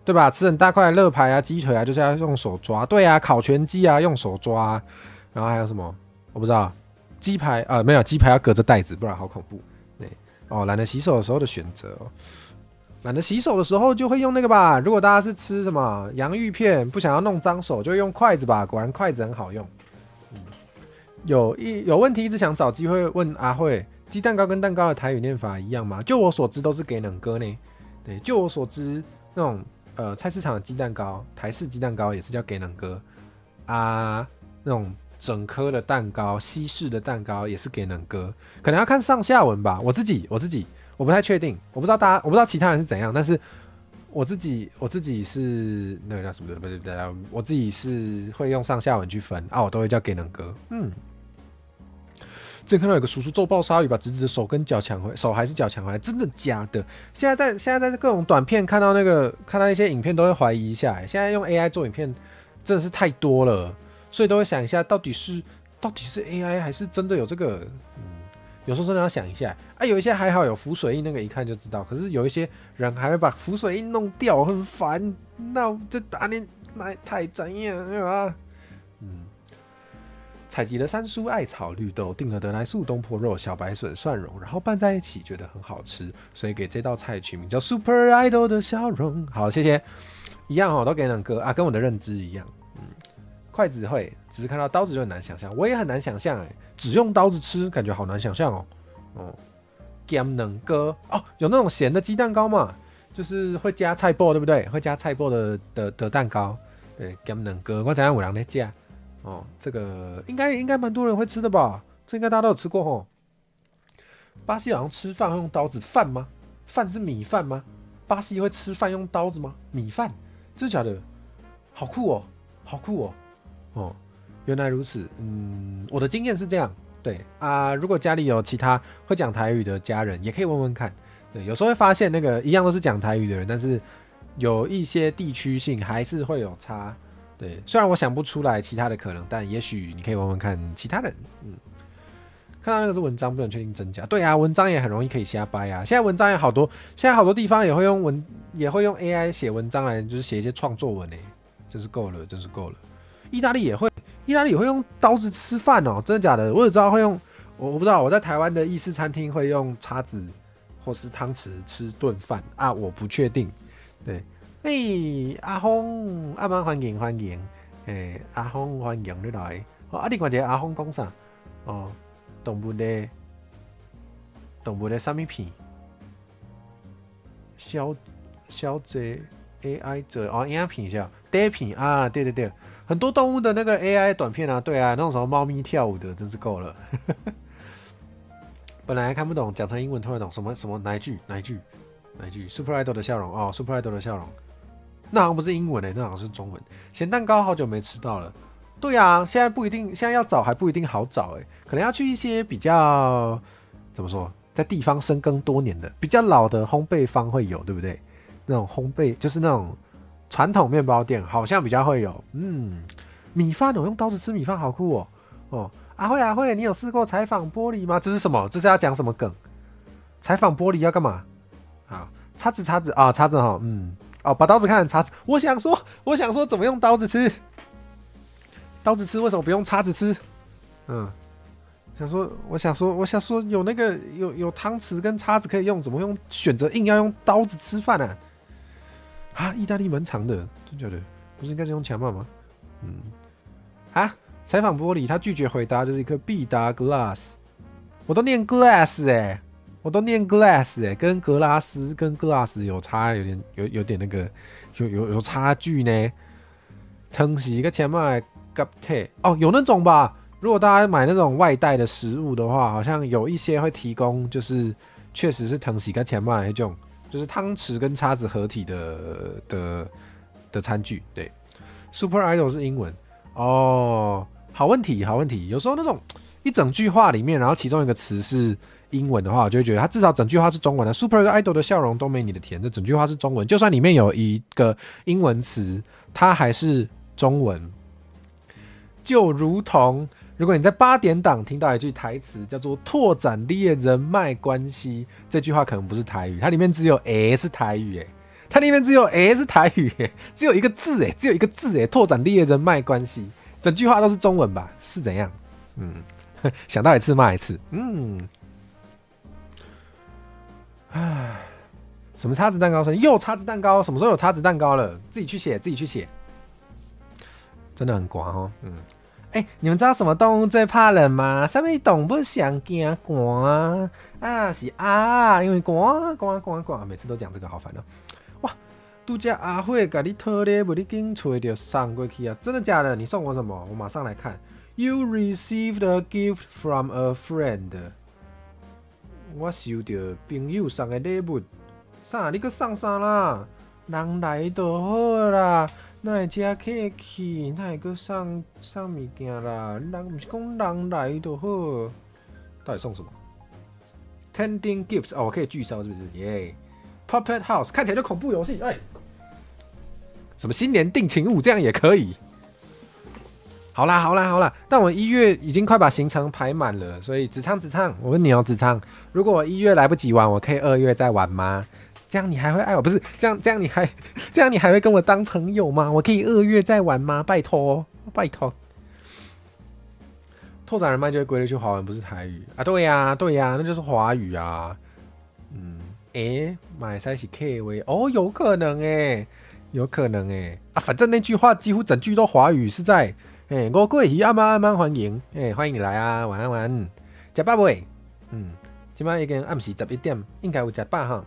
对吧？吃很大块的乐排啊、鸡腿啊，就是要用手抓。对啊，烤全鸡啊，用手抓。然后还有什么？我不知道。鸡排没有，鸡排要隔着袋子，不然好恐怖。对哦，懒得洗手的时候的选择哦。懒得洗手的时候就会用那个吧。如果大家是吃什么洋芋片，不想要弄脏手，就用筷子吧。果然筷子很好用。有问题一直想找机会问阿慧，鸡蛋糕跟蛋糕的台语念法一样吗？就我所知都是给冷哥呢。对，就我所知那种菜市场的鸡蛋糕，台式鸡蛋糕也是叫给冷哥啊，那种整颗的蛋糕，西式的蛋糕也是给冷哥，可能要看上下文吧。我自己我不太确定，我不知道其他人是怎样，但是我自己是那个叫什么的，不对，我自己是会用上下文去分啊，我都会叫给冷哥。之前看到有个叔叔揍爆鲨鱼，把侄子的手跟脚抢回，手还是脚抢回来，真的假的？现在在各种短片看到一些影片都会怀疑一下，现在用 AI 做影片真的是太多了，所以都会想一下到底是 AI 还是真的有这个？有时候真的要想一下啊。有一些还好有浮水印，那个一看就知道，可是有一些人还会把浮水印弄掉，很烦。那这打你太怎样啊？采集了山蔬、艾草、绿豆，订了得来素、东坡肉、小白笋、蒜蓉，然后拌在一起，觉得很好吃，所以给这道菜取名叫 Super Idol 的笑容。好，谢谢。一样都给冷哥啊，跟我的认知一样。筷子会，只是看到刀子就很难想象，我也很难想象只用刀子吃，感觉好难想象哦。咸冷哥哦，有那种咸的鸡蛋糕嘛，就是会加菜脯，对不对？会加菜脯的蛋糕，对，咸冷哥，我知道有人在加。哦，这个应该蛮多人会吃的吧？这应该大家都有吃过吼。巴西好像吃饭会用刀子，饭吗？饭是米饭吗？巴西会吃饭用刀子吗？米饭，真的假的？好酷哦，好酷哦！哦，原来如此。我的经验是这样，对啊。如果家里有其他会讲台语的家人，也可以问问看。对，有时候会发现那个一样都是讲台语的人，但是有一些地区性还是会有差。对，虽然我想不出来其他的可能，但也许你可以问问看其他人。看到那个是文章，不能确定真假。对啊，文章也很容易可以瞎掰啊。现在文章也好多，现在好多地方也会用 AI 写文章来，就是写一些创作文真是够了，真是够了。意大利也会用刀子吃饭哦，真的假的？我只知道会用，我不知道我在台湾的意式餐厅会用叉子或是汤匙吃顿饭啊，我不确定。对。阿峰，阿妈欢迎，阿峰欢迎你来。另外一个阿峰讲啥？动物的什么片？小姐 AI 做影片是吧？短片啊，对，很多动物的那个 AI 短片啊，对啊，那种什么猫咪跳舞的，真是够了。本来还看不懂，讲成英文突然懂什么哪一句 ？Super Idol 的笑容Super Idol 的笑容。那好像不是英文那好像是中文。咸蛋糕好久没吃到了。对啊，现在不一定，现在要找还不一定好找可能要去一些比较怎么说，在地方深耕多年的、比较老的烘焙坊会有，对不对？那种烘焙就是那种传统面包店，好像比较会有。米饭用刀子吃米饭好酷哦。阿慧，你有试过采访玻璃吗？这是什么？这是要讲什么梗？采访玻璃要干嘛？好，叉子啊，叉子哈，把刀子看成叉子。我想说怎么用刀子吃？刀子吃为什么不用叉子吃？我想说有那个有汤匙跟叉子可以用，怎么选择硬要用刀子吃饭啊？意大利蛮长的，真假的？不是应该是用强棒吗？采访玻璃，他拒绝回答，就是一颗必答 glass。我都念 glass 我都念 glass 跟格拉斯跟 glass 有差，有点那个有差距呢。汤匙跟前面的贴哦，有那种吧。如果大家买那种外带的食物的话，好像有一些会提供，就是确实是汤匙跟前面那种，就是汤匙跟叉子合体的餐具。对 ，Super Idol 是英文哦。好问题，好问题。有时候那种一整句话里面，然后其中一个词是英文的话，我就会觉得它至少整句话是中文的。Super Idol 的笑容都没你的甜，这整句话是中文，就算里面有一个英文词，它还是中文。就如同如果你在8点档听到一句台词叫做"拓展猎人脉关系"，这句话可能不是台语，它里面只有是台语它里面只有是台语只有一个字只有一个字拓展猎人脉关系，整句话都是中文吧？是怎样？想到一次骂一次。什么叉子蛋糕声？又叉子蛋糕？什么时候有叉子蛋糕了？自己去写，自己去写。真的很寒哦。你们知道什么动物最怕冷吗？什么动物想惊寒啊？是啊，因为寒，每次都讲这个，好烦哦。哇，度假阿慧给你讨礼物，你紧找就送过去啊！真的假的？你送我什么？我马上来看。You received a gift from a friend。我收到朋友送的礼物，啥？你搁送啥啦？人来就好啦。哪会吃客气？哪会搁送物件啦？人不是讲人来就好。到底送什么 ？Pending gifts 哦，我可以拒收是不是？耶、Puppet House 看起来就恐怖游戏什么新年定情物这样也可以。好啦，但我1月已经快把行程排满了，所以子昌，我问你哦，子昌，如果我1月来不及玩，我可以2月再玩吗？这样你还会爱我？不是这样你还会跟我当朋友吗？我可以2月再玩吗？拜托。拓展人脉就会归类去华文，不是台语啊？对呀，那就是华语啊。马赛是 K 为哦，有可能啊，反正那句话几乎整句都华语，是在我过鱼阿妈欢迎欢迎你来啊，晚安，吃饱未？今晚已经暗时11点，应该有吃饱哈。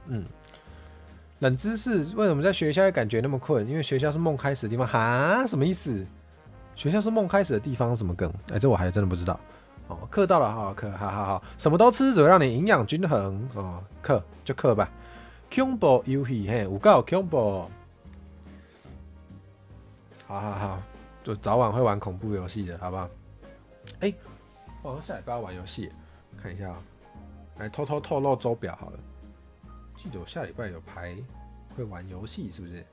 冷知识：为什么在学校会感觉那么困？因为学校是梦开始的地方。哈，什么意思？学校是梦开始的地方，什么梗？这我还真的不知道。课到了，好课，好，什么都吃，只会让你营养均衡。课就课吧。恐怖游戏，有够恐怖。好，就早晚会玩恐怖游戏的，好不好？我好像下礼拜要玩游戏，看一下来偷偷透露周表好了。记得我下礼拜有排会玩游戏，是不是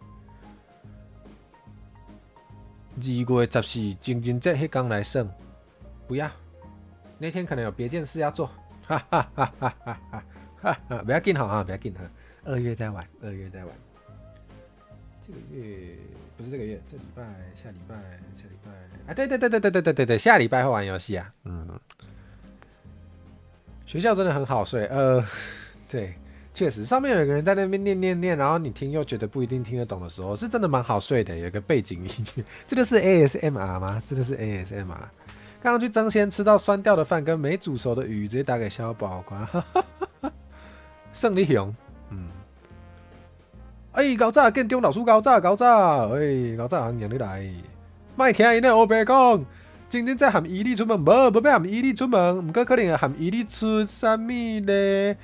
？2月14情人节迄天来算，不要，那天可能有别件事要做，不要紧哈，不要紧哈，2月再玩。这个月不是这个月，这礼拜、下礼拜啊，对，下礼拜会玩游戏啊。学校真的很好睡，对。确实，上面有一个人在那边念，然后你听又觉得不一定听得懂的时候，是真的蛮好睡的。有个背景音乐，这个是 ASMR 吗？真的是 ASMR。刚刚去争先吃到酸掉的饭跟没煮熟的鱼，直接打给小宝瓜。胜利雄，高炸建中老师高炸，高炸行赢你来，莫听因咧黑白讲。今天在喊伊利出门，无要喊伊利出门，唔过可能喊伊利出啥物咧？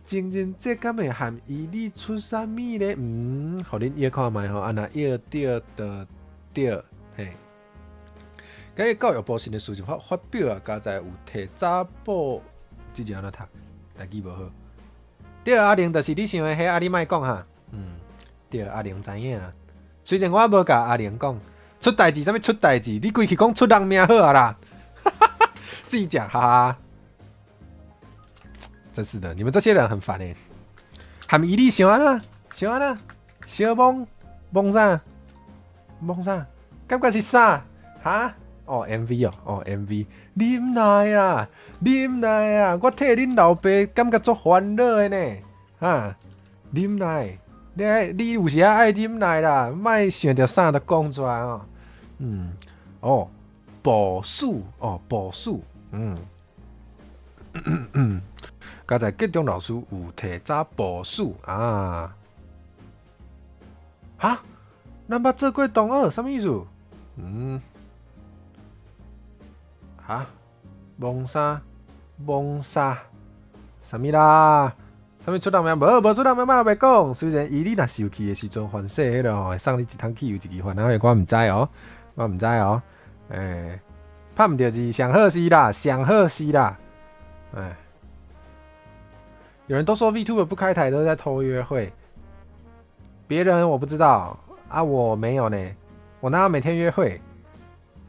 情人节敢会喊伊利出啥物咧？互恁约看卖吼，安那约对的对，嘿。今日教育部新的事情发表啊，加在有提查甫，之前安怎读，台语无好。对，阿玲就是你想的迄，你莫讲哈。对，阿玲知影啊。虽然我无甲阿玲讲。出代志，啥物出代志？你规气讲出人命好啊啦！自己讲，哈哈。真是的，你们这些人很烦喊伊利想安啦，小梦啥？感觉是啥？哈？MV MV。啉来啊！我替恁老爸感觉足烦恼的呢。啉来，你有时爱啉奶啦，莫想着啥都讲出来哦。步数步数，刚才吉中老师有提早步数啊。哈，咱捌做过同学，什么意思？蒙啥？什么啦？什么出人命？无出人命，莫白讲。虽然伊你若受气的时阵，烦死迄落会送你一桶汽油一支烦恼的，我毋知哦。拍毋到字，上好是啦。有人都说 VTuber 不开台都在偷约会，别人我不知道啊，我没有呢，我哪有每天约会？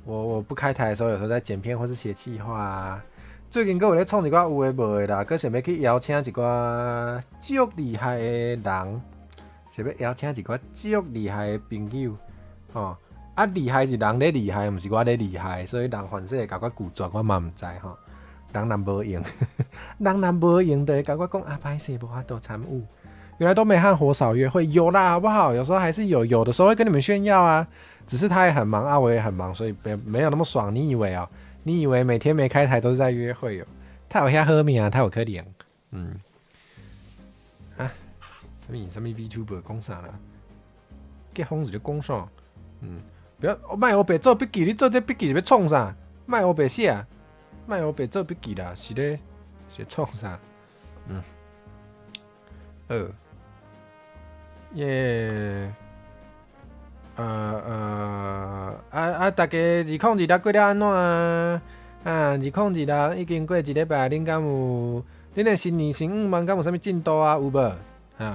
我不开台的时候，有时候在剪片或是写企划啊。最近搁有咧创一寡有诶无诶啦，搁想要去邀请一寡足厉害诶人，想要邀请一寡足厉害诶朋友，厉害是人咧厉害，毋是我咧厉害，所以人凡事甲我拒绝，我嘛毋知吼。人若无用，就会甲我讲歹势无法度参与。原来都没和火嫂约会，有啦，好不好？有时候还是有的时候会跟你们炫耀啊。只是他也很忙，我也很忙，所以没有那么爽。你以为每天没开台都是在约会哦？他有遐好命啊，他有可怜。什么 VTuber 讲啥啦？结婚就讲啥？不要卖我白做笔记，你做这笔记是要创啥？卖我白写，卖我白做笔记啦，是咧创啥？大家2026过了安怎啊？2026已经过一礼拜，恁敢有？恁的新年新愿望敢有啥物进度啊？有无？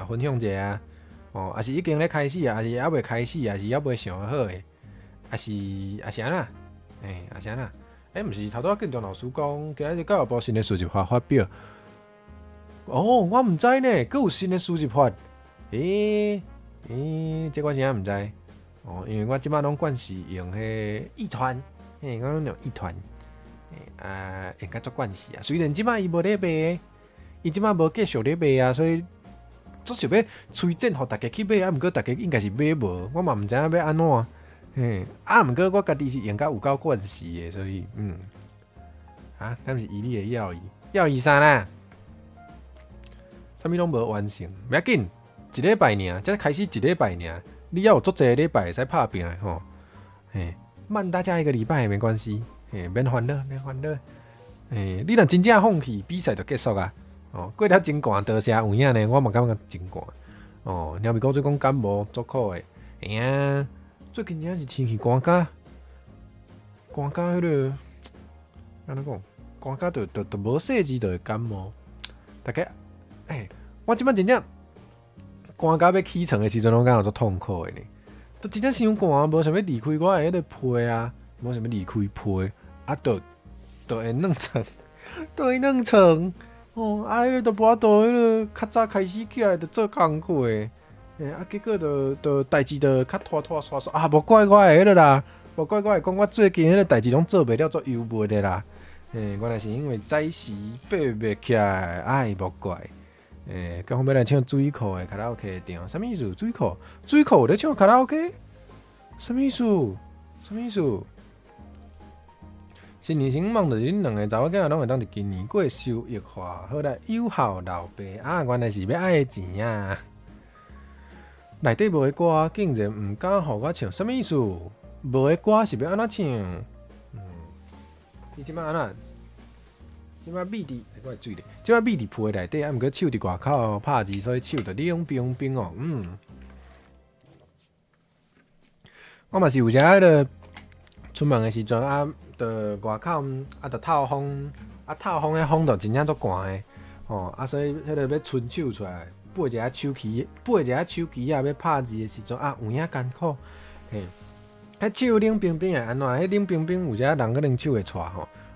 分享一下啊。还是已经咧开始啊？还是还未开始？还是还未想好诶？还是安那？还是安那？毋是头拄跟张老师讲，今日有部新的数字法发表。我毋知呢，佫有新的数字法。这我真正毋知。因为我即摆拢惯是用迄艺团，我拢用艺团，应该做惯势啊。虽然即摆伊无咧卖，伊即摆无继续咧卖啊，所以做想要推荐互大家去买啊。毋过大家应该是买无，我嘛毋知影要安怎。毋过我家己是用甲有够惯势的，所以敢是伊你的要伊啥啦？啥物拢无完成，不要紧，一礼拜尔，才开始一礼拜尔。你要有足侪礼拜会使拍拼的吼，慢大家一个礼拜也没关系，免烦恼。你若真正放弃，比赛就结束啊！过了真寒，多谢有影呢，我嘛感觉真寒。鸟咪哥最讲感冒足苦的，最近真是天气寒甲迄个，安怎讲？寒甲就无细致就会感冒。大家，我即摆真正。寒到要起床的时阵，我感觉足痛苦的呢。都真正伤寒，无想要离开我的迄个被啊，无想要离开被，就会软床，迄个都无法度，迄个较早开始起来就做工课的，结果就代志就较拖刷刷无怪我的迄个啦，无怪我的讲我最近迄个代志拢做袂了，足忧闷的啦。原来是因为早时爬袂起来，无怪。刚好要来唱水库的卡拉 OK 店，什么意思？水库有咧唱卡拉 OK？ 什么意思？新年新梦就是恁两个查某囝拢会当伫今年过收益化，好来友好老爸原来是要爱钱啊！内底无的歌竟然毋敢互我唱，什么意思？无的歌是要安怎唱？你即摆安怎？即摆米伫，我水咧。即摆米伫被内底，毋过手伫外口拍字，所以手就冷冰冰哦。我嘛是有只迄个出门的时阵伫外口伫透风，透风迄风就真正足寒的所以迄个要伸手出来，背一下手机要拍字的时阵有影艰苦。迄手冷冰冰的安怎？迄冷冰冰有只人个冷手会带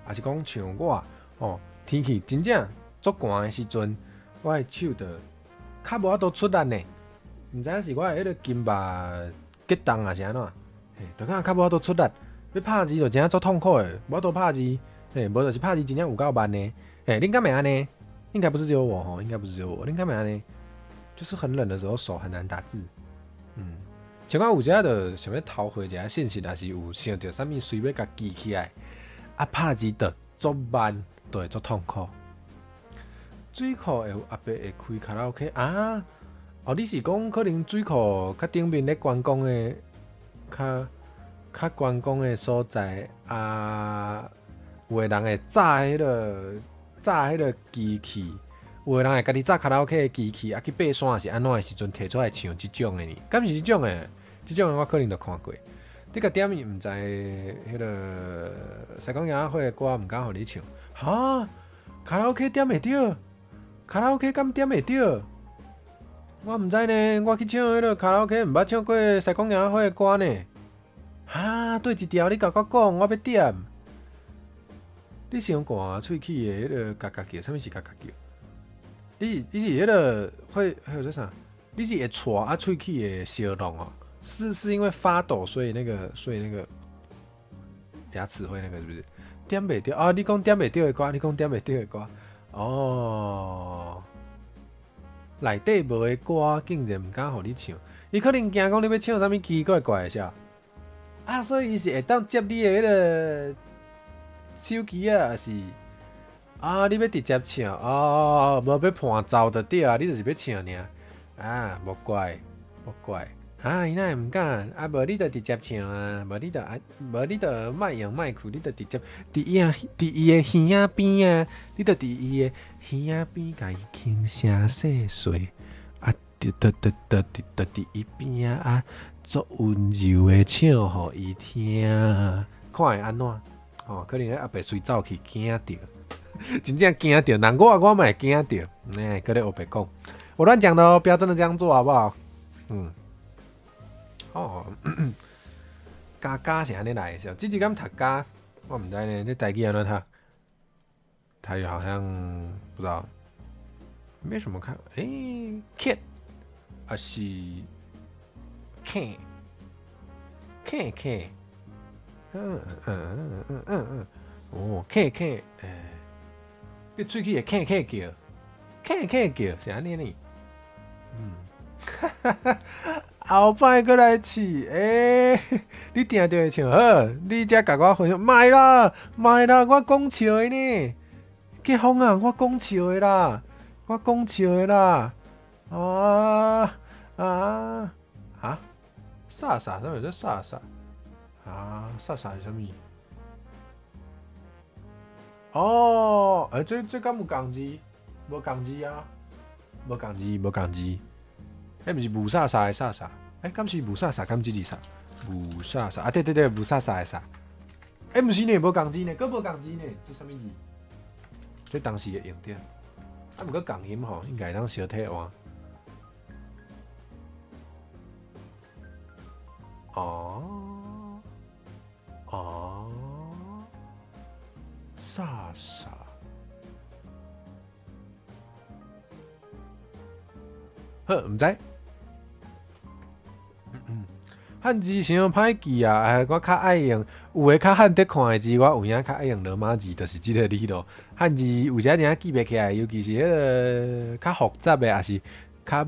也是讲像我。天气真正足寒的时阵，我的手就较无法度出力呢。毋知影是我的迄个筋肉激动还是安怎？就较无法度出力。要拍字就真正足痛苦的，无法度拍字。无就是拍字真正有够慢呢。恁敢会安尼？应该不是只有我恁敢会安尼？就是很冷的时候手很难打字。像我有时就想要偷回一下信息，但是有想到啥物随要甲记起来，拍字就足慢，就会足痛苦。水库会阿伯会开卡拉 OK 啊？你是讲可能水库较顶面咧观光的，较观光的所在啊？有的人会炸迄个机器，有的人会家己炸卡拉 OK 的机器，去爬山是安怎的时阵摕出来唱即种的呢？敢是即种的？即种的我可能都看过。你个点毋知迄个西港爷会的歌毋敢互你唱？哈？卡拉 OK 点会着？卡拉 OK 敢点会着？我毋知呢，我去唱迄个卡拉 OK 毋捌唱过西港爷会的歌呢。哈？对一条你甲我讲，我要点。你伤寒喙齿的迄个嘎嘎叫，啥物是嘎嘎叫？你是迄个会还有这啥？你是会喘喙齿的烧弄哦？是因为发抖，所以那个牙齿会那个是不是？点袂着啊？你讲点袂着的歌，你讲点袂着的歌哦。内底无的歌，竟然毋敢互你唱，伊可能惊讲你要唱啥物奇怪怪的啥啊？所以伊是会当接你的迄个手机啊，还是啊？你要直接唱哦？无要伴奏就对啊，你就是要唱尔啊？无怪啊！伊哪会毋敢啊？无你就直接唱啊！无你就莫用麦克，你就直接伫伊的耳仔边啊！你就伫伊的耳仔边，甲伊轻声细碎啊！就伫伊边啊！足温柔的唱互伊听，看会安怎？可能阿伯随走去惊着，真正惊着。难我嘛会惊着。搁咧黑白讲，我乱讲的哦，不要真的这样做好不好？加是安尼来的，这敢读加，我毋知呢。这台语安怎读？台语好像不知道，没什么看。kid 啊是 can，哦 can，你喙齿会 can 叫，是安尼呢？后摆过来试，你定着会唱好，你才甲我分享，卖啦，我讲笑的呢，结婚啊，我讲笑的啦，啥，啥物叫啥啊？啥是啥物？哦，这敢有共字？无共字啊，无共字。毋是无啥的啥？敢是无啥？敢即字啥？无啥啊？对，无啥的啥？毋是呢，无共字呢，佫无共字呢，这啥物字？这当时的用点，毋过共音吼，应该当小体换。啥？好，毋知。汉字伤歹记啊！我较爱用，有诶较汉得看诶字，我有影较爱用罗马字，就是即个字咯。汉字有时真记袂起来，尤其是迄个较复杂诶，也是较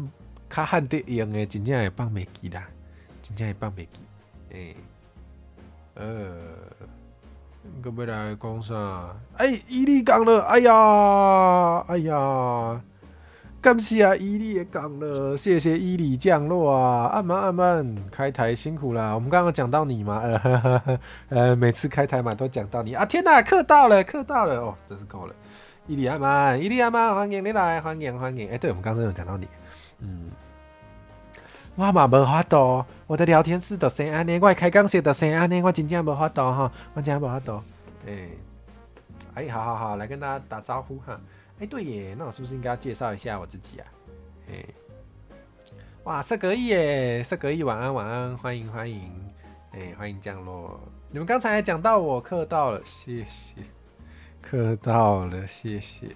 汉得用诶，真正会放袂记啦，搁要来讲啥？伊利讲了，哎呀！感谢伊利的讲了，谢谢伊利降落啊！阿曼，开台辛苦啦！我们刚刚讲到你吗？每次开台嘛都讲到你啊！天哪，课到了哦，真是够了！伊利阿曼，欢迎你来，欢迎！对，我们刚刚有讲到你，我嘛无法度，我的聊天室就生安尼，我的开讲室就生安尼，我真正无法度哈，好，来跟大家打招呼哈。对耶，那我是不是应该要介绍一下我自己啊？哇，色格义耶，色格义晚安，欢迎，欢迎降落。你们刚才还讲到我课到了，谢谢，课到了，谢谢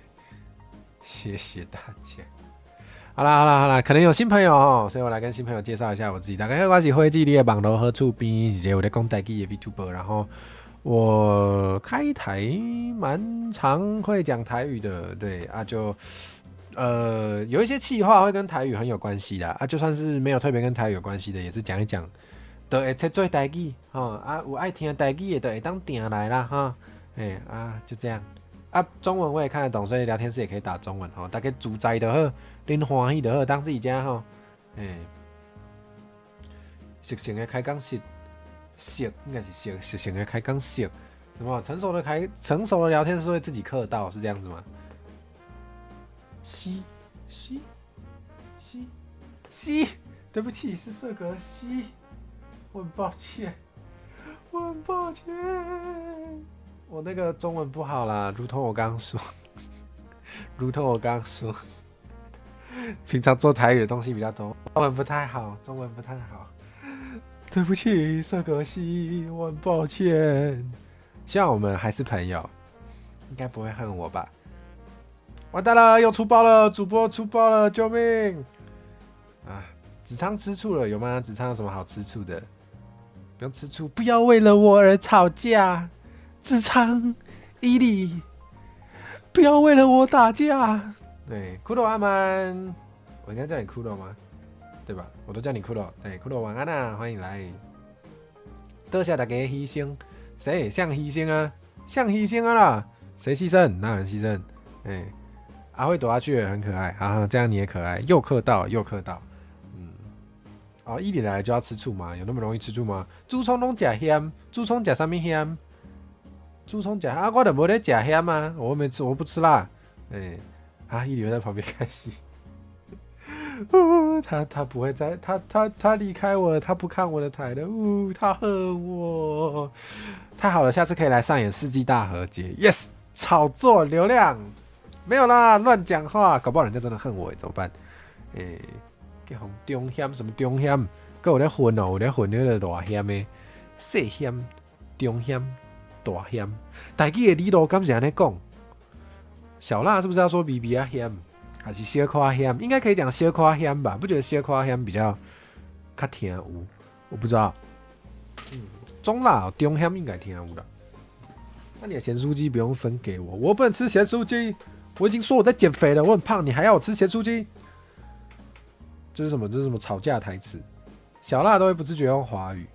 大家。好啦，可能有新朋友哦，所以我来跟新朋友介绍一下我自己。大概我是花季里的网络好处边，是一个有在讲台语的 VTuber， 然后我开台蛮常会讲台语的，对啊，就有一些企划会跟台语很有关系啦，就算是没有特别跟台语有关系的，也是讲一讲，都会切做台语，有爱听台语的，都会当定来啦，就这样。中文我也看得懂，所以聊天室也可以打中文，大家自在就好，恁欢喜就好，当自己家实行的开讲式，应该是实行的开讲式，什么成熟的聊天是会自己刻到，是这样子吗？西，对不起，是色格西，我很抱歉，我那个中文不好啦，如同我刚刚说，平常做台语的东西比较多，中文不太好，对不起，色格西，我很抱歉，希望我们还是朋友，应该不会恨我吧？完蛋了，又出包了，主播出包了，救命！子昌吃醋了，有吗？子昌有什么好吃醋的？不用吃醋，不要为了我而吵架。子昌、伊利，不要为了我打架。对，骷髅阿曼，我应该叫你骷髅吗？对吧？我都叫你骷髅。对，骷髅晚安啊，欢迎来。多谢大家牺牲，谁像牺牲啊？像牺牲啊啦！谁牺牲？哪人牺牲？阿慧躲下去了，很可爱。这样你也可爱，又克到。伊里来就要吃醋吗？有那么容易吃醋吗？猪葱拢假咸，猪葱假什么咸？猪葱假我就没在假咸啊，我没吃，我不吃辣。伊里在旁边看戏。他不会在，他离开我了，他不看我的台了。他恨我，太好了，下次可以来上演世纪大和解。Yes， 炒作流量。没有啦，乱讲话，搞不好人家真的恨我，怎么办？叫红中险，什么中险？佮有咧混哦，有咧混那个大险的，小险、中险、大险。台语的理路敢是安尼讲？小辣是不是要说比较险，还是小夸险？应该可以讲小夸险吧？不觉得小夸险比较听有？我不知道。中辣、中险应该听有啦。那你的咸酥鸡不用分给我，我不能吃咸酥鸡。我已经说我在减肥了，我很胖，你还要我吃咸酥鸡？这是什么？这是什么吵架台词？小辣都会不自觉用华语。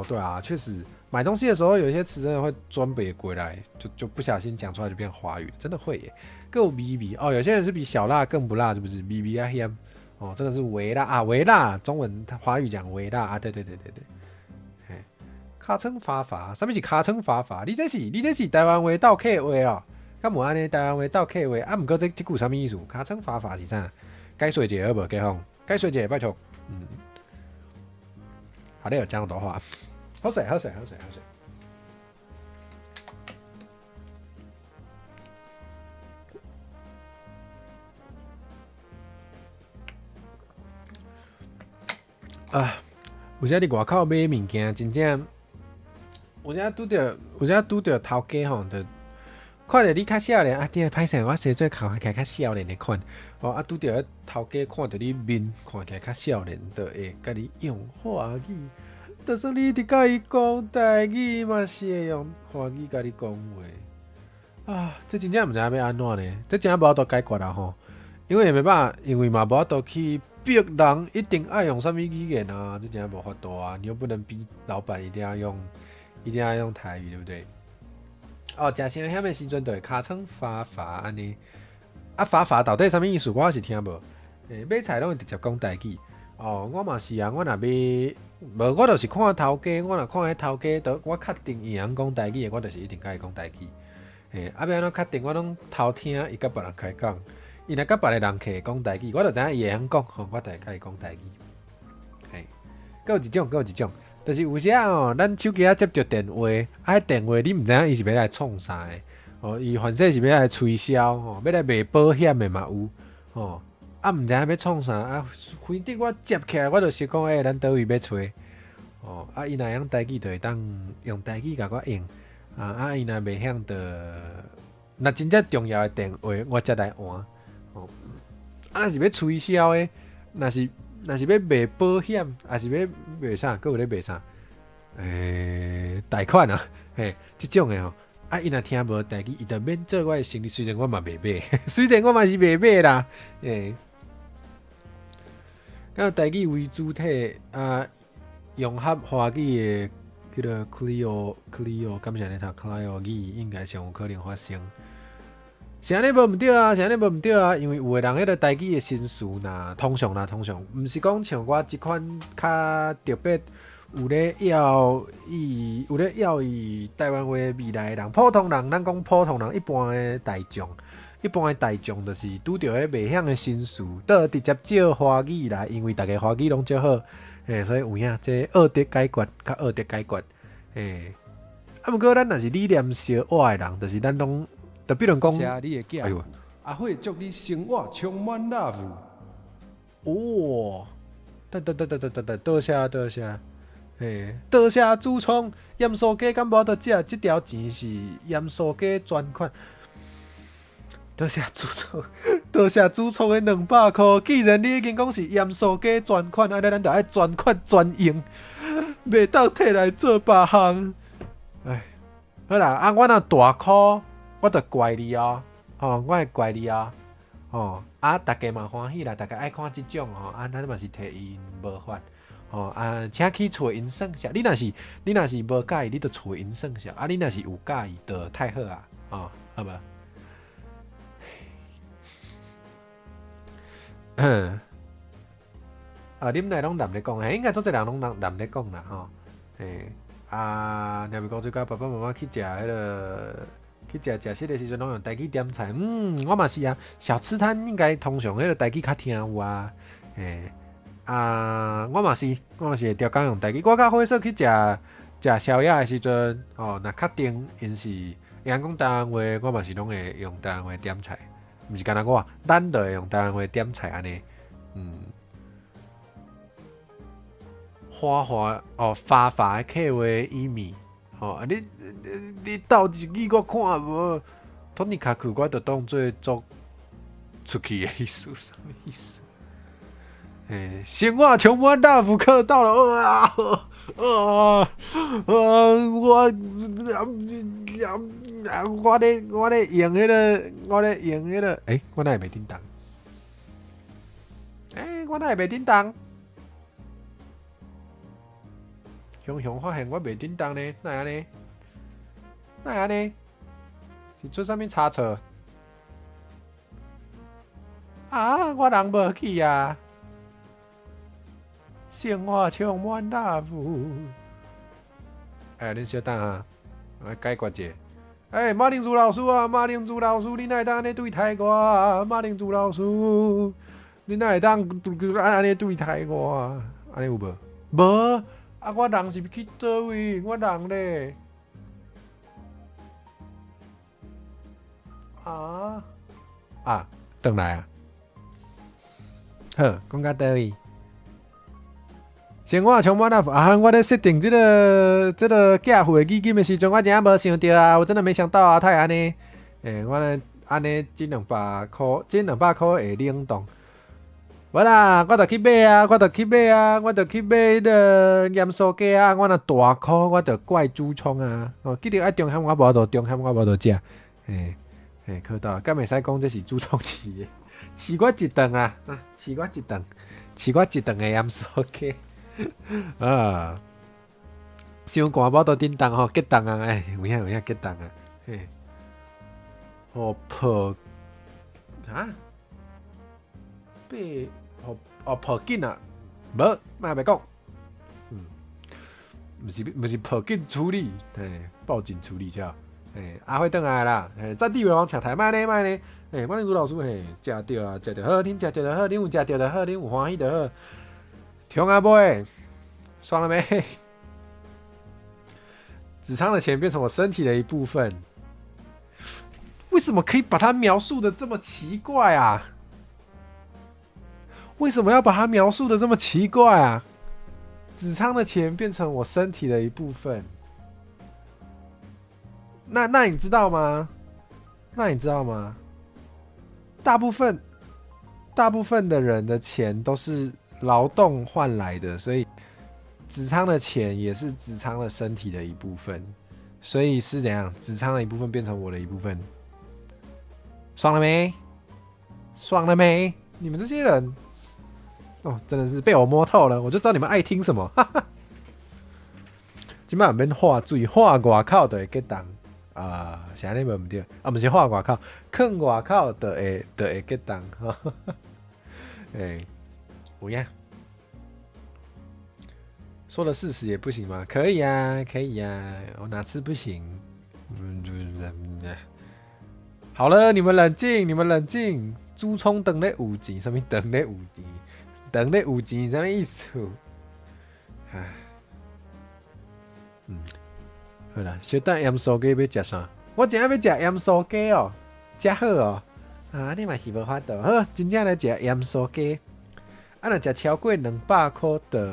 对啊，确实买东西的时候有一些词真的会转北过来，就不小心讲出来就变华语，真的会耶。够逼逼有些人是比小辣更不辣，是不是？逼逼啊香这个是微辣啊，微辣，中文华语讲微辣啊，对。卡称发法，什么是卡称发法？你这是台湾话倒客话哦。敢无安尼台湾话倒客话毋过这句啥物意思？卡称发法是啥？解说一下好无？家宏，解说一下拜托。好的，有讲多话。喝水。有时伫外口买物件，真正有时拄着头家吼，就看着你较少年，爹歹势，我生做看起来较少年的款，拄着头家看着你面看起来较少年，就会甲你用华语。就算你伫甲伊讲台语，嘛是会用华语甲你讲话。这真正毋知影要安怎呢？这真正无法度解决啦吼，因为没办法，因为嘛无法度去逼人一定爱用什么语言啊，这真正无法度啊！你又不能逼老板一定要用台语，对不对？食生鲜的时阵就会卡称发法安尼。发到底什么意思？我是听无。买菜拢会直接讲台语。我嘛是啊，我若买，无我就是看头家，我若看迄头家，我确定伊通讲台语的，我就是一定甲伊讲台语。要安怎确定？我拢偷听伊甲别人开讲，伊若甲别个人客讲台语，我就知影伊会晓讲，我就会甲伊讲台语。还有一种。就是有时咱手机接着电话，迄电话你毋知影伊是要来创啥的，伊反正是要来推销，要来卖保险的嘛有，毋知影要创啥，反正我接起来我就想讲，咱倒位要找，伊若用台语就会当用台语甲我用，伊若袂晓的，若真正重要的电话我才来换，若是要推销的，若是要卖保险，还是要卖啥？佫有咧卖啥？贷款啊，这种的啊，伊若听无台语，伊就免做我的生意。虽然我嘛袂买，虽然我嘛是袂买啦，咁台语为主体啊，融合华语的迄个 Clio，感谢你读 Clio 语，应该上有可能发生。是安尼无毋对啊，是安尼无毋对啊，因为有的人迄个台语的新词通常，毋是讲像我即款较特别。有咧要以台湾话未来的人，普通人，咱讲普通人，一般的大众，就是拄着迄袂晓的新词，倒直接照华语来，因为大家华语拢较好，所以有影这恶德解决，较恶德解决，啊，毋过咱若是理念相歪的人，就是咱拢，就比如讲，谢你的囝，哎呦，阿慧祝你生活充满 love。哦，多谢。多谢主创，盐酥鸡敢无得食？这条钱是盐酥鸡专款。多谢主创，多谢主创的200块。既然你已经讲是盐酥鸡专款，安尼咱就爱专款专用，袂当摕来做别项。哎，好啦，啊，我若大箍，我就怪你哦，我会怪你哦，大家嘛欢喜啦，大家爱看即种咱嘛是替因无法。请去找因算下。你若是无介意，你就找因算下。你若是有介意，就太好啊！好无？恁内拢男咧讲，应该做侪人拢男咧讲啦，若是讲最近爸爸妈妈去食迄个，食食的时阵，拢用台语点菜。我嘛是啊，小吃摊应该通常迄个台语较听有啊，我嘛是会调讲用台语。我较伙食去食宵夜的时阵，若确定因是讲台湾话，我嘛是拢会用台湾话点菜，毋是干那我，咱就会用台湾话点菜安尼。花的客话伊米，你斗一字我看无，托尼卡库我就当做做出去的意思，什么意思？鲜花琼湾大福客到了，我咧用迄个，我哪会袂叮当？我哪会袂叮当？熊发现我袂叮当呢，哪会安尼？是出啥物差错？我人无去啊！鲜花充满大福。恁稍等啊，我解决者。马铃薯老师啊，马铃薯老师，你哪会当安尼对待我啊？马铃薯老师，你哪会当安尼对待我啊？安尼有无？无我人是去倒位？我人咧。转来啊！好，讲到倒位？生活充满了我咧设定这个寄付的基金的时阵，我真无想到啊，我真的没想到啊，太安尼，我咧安尼这200块会冷冻，无啦，我着去买啊，我着去买迄个盐酥鸡啊，我若大箍，我着怪主创啊，记得爱中喊我无就食，可到，敢袂使讲这是主创饲的，饲我一顿啊，饲我一顿的盐酥鸡。伤寒无都叮当吼，激动啊！有影激动啊！抱抱紧啊！无，莫讲，毋是抱紧处理，报警处理就。阿辉转来啦！占地为王抢台，慢呢！马铃薯老师食着啊，食着好，恁食着就好，恁有食着就好，恁有欢喜就好。穷阿妹，爽了没？子昌的钱变成我身体的一部分，为什么可以把它描述的这么奇怪啊？为什么要把它描述的这么奇怪啊？子昌的钱变成我身体的一部分，那你知道吗？大部分的人的钱都是劳动换来的，所以子昌的钱也是子昌的身体的一部分。所以是怎样？子昌的一部分变成我的一部分，爽了没？爽了没？你们这些人，哦，真的是被我摸透了，我就知道你们爱听什么。哈哈。今晚免画水，画外口就会结冻啊！啥你无唔对啊？不是画外口，放外口就会结冻。哎，我呀，说的事实也不行吗？可以啊，可以啊，我哪次不行？好了，你们冷静，你们冷静。猪葱等咧有钱，什么等咧有钱？等咧有钱什么意思？唉，好啦，小等盐酥鸡要食啥？我真要食盐酥鸡哦，食好哦。啊，你嘛是无法度，好，真正来食盐酥鸡。啊，若食超过200块的，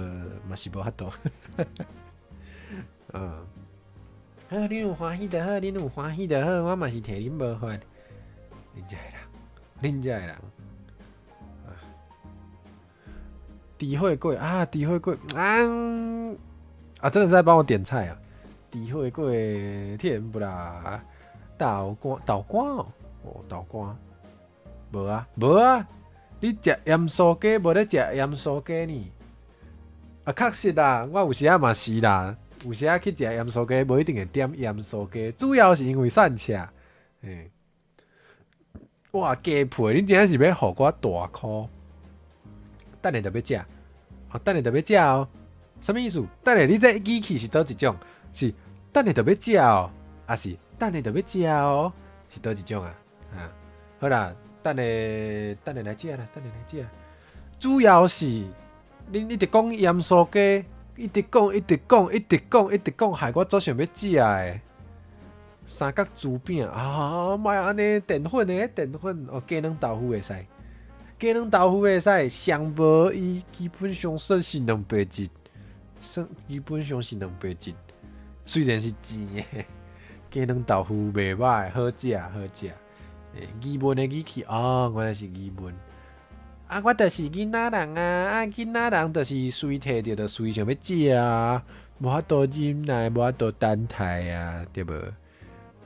嘛是无法度。好，恁有欢喜的好，恁有欢喜的好，我嘛是替恁无法。恁遮个人，恁遮个人。诋毁鬼啊！诋毁鬼啊！真的是在帮我点菜啊！诋毁鬼天不啦，豆干哦，豆干，无啊！你食盐酥鸡，无咧食盐酥鸡呢？啊，确实啦，我有时啊嘛是啦，有时啊去食盐酥鸡，无一定会点盐酥鸡，主要是因为散车。哇，鸡皮，你真正是要互我大箍？等下就要食，等下就要食哦。什么意思？等下你这语气是倒一种？是等下就要食哦，还是等下就要食哦？是倒一种啊？好啦，等下来食啦，等下来食。主要是恁一直讲盐酥鸡，一直讲，害我做想要食诶。三角猪饼啊，莫安尼淀粉哦，鸡卵豆腐会使。鸡卵豆腐会使，上无伊基本上算是200斤，基本上是200斤。虽然是甜的，鸡卵豆腐袂歹，好食。疑问的语气哦，原来是疑问。啊，我就是囡仔人啊，囡仔人就是随摕着就随想要食啊，无法度忍耐，无法度等待啊，对无？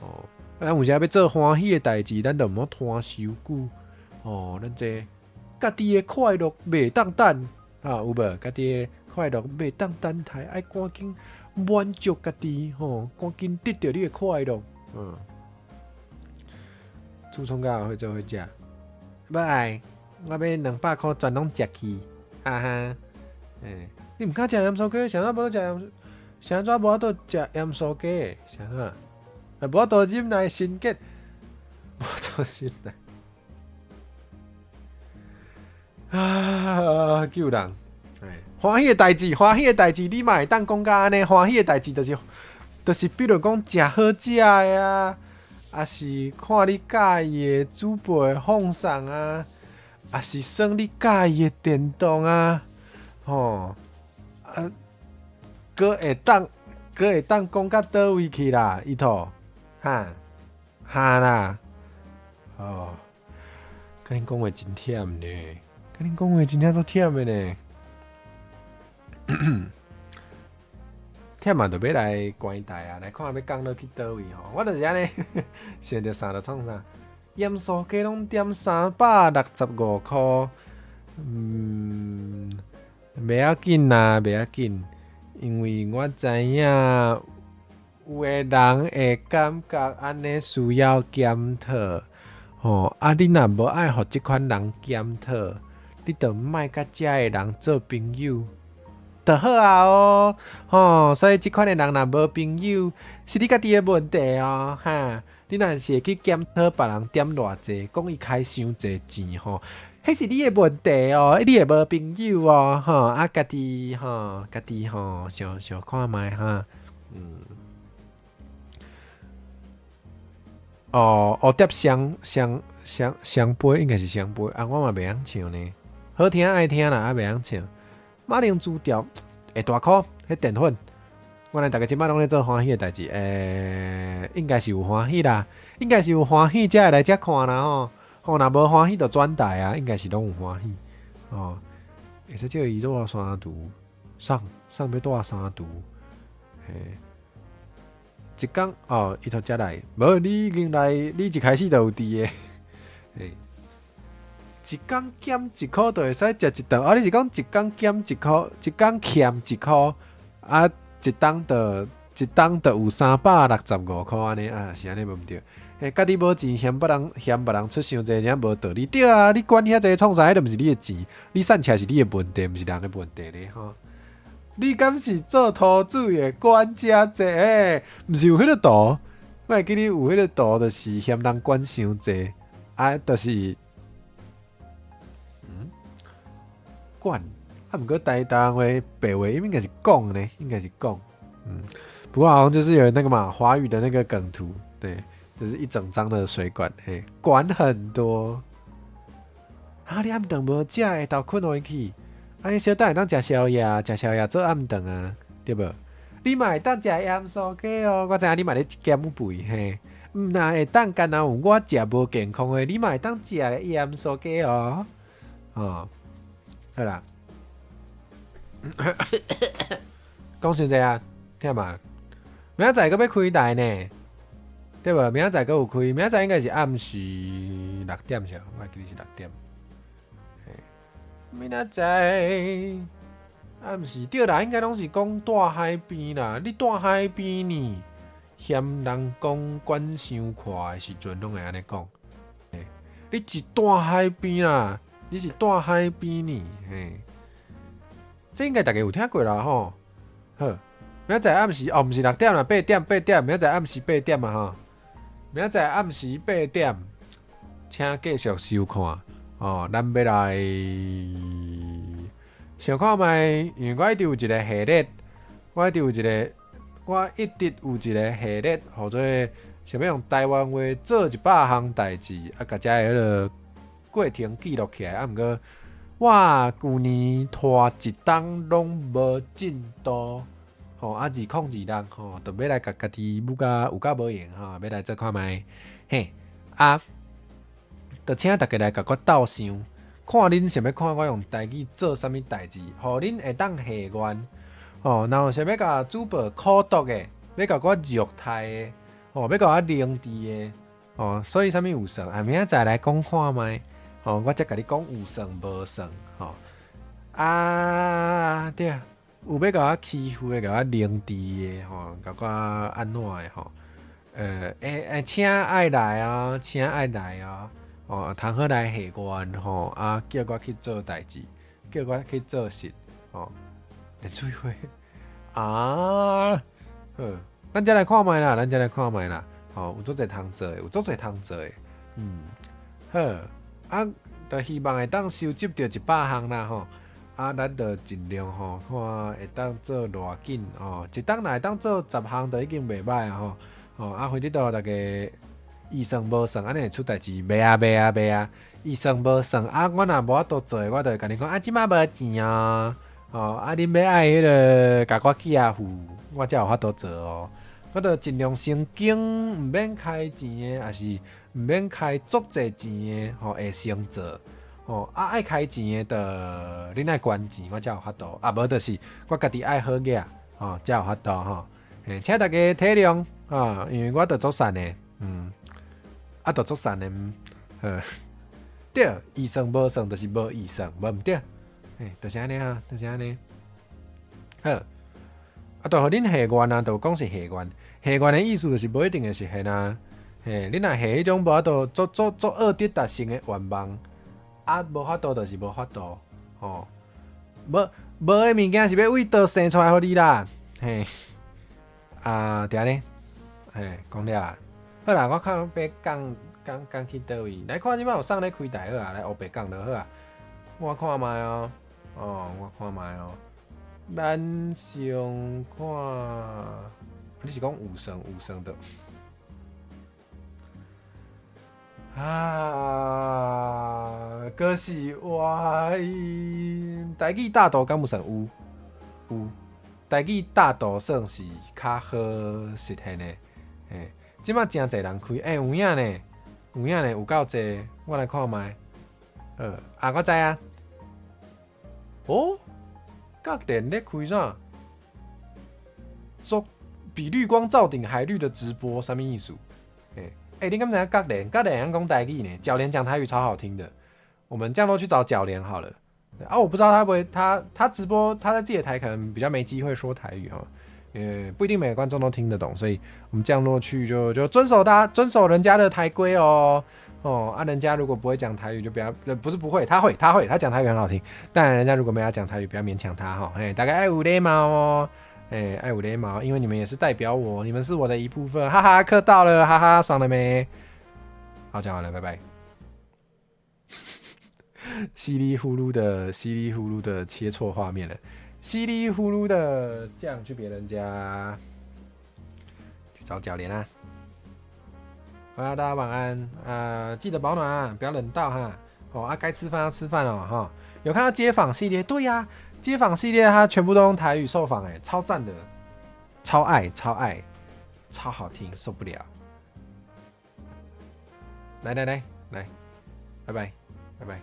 哦，咱有时要做欢喜的代志，咱就毋好拖伤久。哦，咱这。家己的快乐袂当等啊，有无？家己的快乐袂当等待，爱赶紧满足家己吼，赶紧得到你的快乐。猪葱糕会做会食，不爱，我要200块全拢食去，哈哈。你毋敢食盐酥鸡，谁人无得食盐？谁怎无法度食盐酥鸡？谁人？无法度忍耐心结，无法度忍耐。啊！救人！欢喜的代志，你嘛会当讲甲安尼？欢喜的代志就是，比如讲食好食的啊，啊是看你喜意的煮饭放送啊，啊是耍你喜意的电动啊，吼搁会当讲到倒位去啦，伊头哈啦，哦，跟你讲话真忝呢。恁讲话真正足忝的呢，忝嘛就要来关台啊，来看要讲到去倒位吼。我就是安尼，想着啥就创啥。盐酥鸡拢点365块，袂要紧啦，袂要紧，因为我知影有的人会感觉安尼需要检讨，吼啊！你若无爱互即款人检讨。你著莫甲遮个人做朋友，就好啊哦，吼！所以即款的人若无朋友，是你家己的问题哦，哈！你若是会去检讨别人点偌济，讲伊开伤济钱吼，迄是你的问题哦，你会无朋友哦，吼！啊，家己吼，想看卖哈，哦，碟双杯应该是双杯啊，我嘛袂晓唱呢。好听爱听啦，啊袂晓唱。马铃薯条会大颗，迄淀粉。我哋大家即摆拢咧做欢喜的代志，应该是有欢喜啦，应该是有欢喜才会来遮看啦吼。吼，若无欢喜就转台啊，应该是拢有欢喜。哦，会使叫伊带3度，上要带3度。一工哦，伊头才来，无你已经来，你一开始就有伫诶。嘿，一工减1箍就会使食一顿，哦，你是讲一工减1箍，一工欠1箍，啊，一顿就有365箍安尼啊，是安尼无毋对。嘿，家己无钱嫌别人出伤济，真无道理。对啊，你管遐济创啥？迄都毋是你诶钱，你散起来是你诶问题，毋是人诶问题咧吼。你敢是做土主诶管遮济？毋是有迄个图，我会记你有迄个图，就是嫌人管伤济，啊，就是管。啊，毋过台话白话应该是讲呢，应该是讲。不过好像就是有那个嘛，华语的那个梗图，对。就是一整张的水管，嘿，管很多。啊，你暗顿无食会倒困回去，啊，你小等会当食宵夜做暗顿啊，对无？你嘛会当食盐酥鸡哦，我知影你嘛咧减肥嘿。那会当干那有我食无健康的，你嘛会当食盐酥鸡哦。哦，好啦，讲伤济啊，听嘛，明仔载搁要开台呢。对无？明仔载阁有开，明仔载应该是暗时6点是，我记得是6点。明仔载暗时对啦，应该拢是讲住海边啦。你住海边呢，嫌人讲管伤快的时阵，拢会安尼讲。你是住海边啦，你是住海边呢，嘿，这应该大家有听过啦吼。好，明仔载暗时哦，毋是6点啦，8点，明仔载暗时8點啊吼。明仔载暗时8點，请继续收看哦。咱要来想看卖，因为我一直有一个系列，我一直有一个系列，或者想要用台湾话做100项代志，啊，甲遮迄个过程记录起来。啊，毋过我旧年拖一冬拢无进度。吼啊，2026吼，就要来甲家己有甲无用吼，要来做看卖，嘿啊，就请大家来甲我斗想，看恁想要看我用台语做啥物代志，互恁会当下愿吼。然后想要甲主播苦读的，要甲我虐待的，吼，要甲我凌迟的，吼，所以啥物有算，啊，明仔载来讲看卖，吼，我则甲你讲有算无算，吼啊，对啊。有要甲我欺负的，甲我凌迟的吼，甲我安怎的吼？请爱来啊，请爱来啊！哦，通好来下愿吼啊，叫我去做代志，叫我去做事吼，连做伙啊！好，咱再来看卖啦，吼，有足侪通做的，好啊，就希望会当收集到100项啦吼。啊，咱就尽量吼，看会当做偌紧哦。一冬若会当做10项，就已经袂歹啊吼。哦，啊，或者到大家预算无算，安尼会出代志，袂啊！预算无算啊，我若无法度做，我就会甲你讲啊，即摆无钱啊。哦，啊，恁要爱迄个，甲我寄付，我才有法度做哦。我就尽量先经，毋免开钱的，也是毋免开足侪钱的，吼，会先做。哦，啊爱开钱的，恁爱捐钱，我才有法度。啊，无就是我家己爱好个，哦，才有法度吼。请大家体谅啊，因为我着做善的，啊，着做善的，对，预算无算就是无预算，无毋对，就是安尼啊，就是安尼。好，啊，着互恁下愿啊，着讲是下愿，下愿的意思就是无一定会实现啊。恁若下迄种无法度做恶得达成的愿望。啊，无法度就是无法度，吼，无诶物件是要为倒生出来互你啦，嘿，啊，对安尼，讲了，好啦，我看别讲去倒位，来看即摆有送咧开台好啊，来黑白讲就好啊，我看卖哦，我看卖哦，咱先看，你是讲有算的。啊，可是我台语大道敢有算有，台语大道算是较好实现的。即摆真侪人开，有影呢，有够侪，我来看卖。我知啊。哦，各店咧开啥？足比绿光照顶还绿的直播，什么意思？你刚才教练讲台语呢？教练讲台语超好听的，我们降落去找教练好了。我不知道他不会，他直播他在自己的台可能比较没机会说台语哈，不一定每个观众都听得懂，所以我们降落去就遵守人家的台规哦。人家如果不会讲台语就不要，不是不会，他会，他讲台语很好听。但人家如果没有讲台语，不要勉强他哈。大概爱有礼貌哦，爱有礼貌，因为你们也是代表我，你们是我的一部分，哈哈，课到了，哈哈，爽了没？好，讲完了，拜拜。稀里呼噜的切错画面了，稀里呼噜的这样去别人家去找教练啊。好啦，大家晚安记得保暖啊，不要冷到哈。该吃饭要吃饭哦哈。有看到街访系列？对呀，街访系列它全部都用台语受访，超赞的，超爱，超好听，受不了。来，拜拜。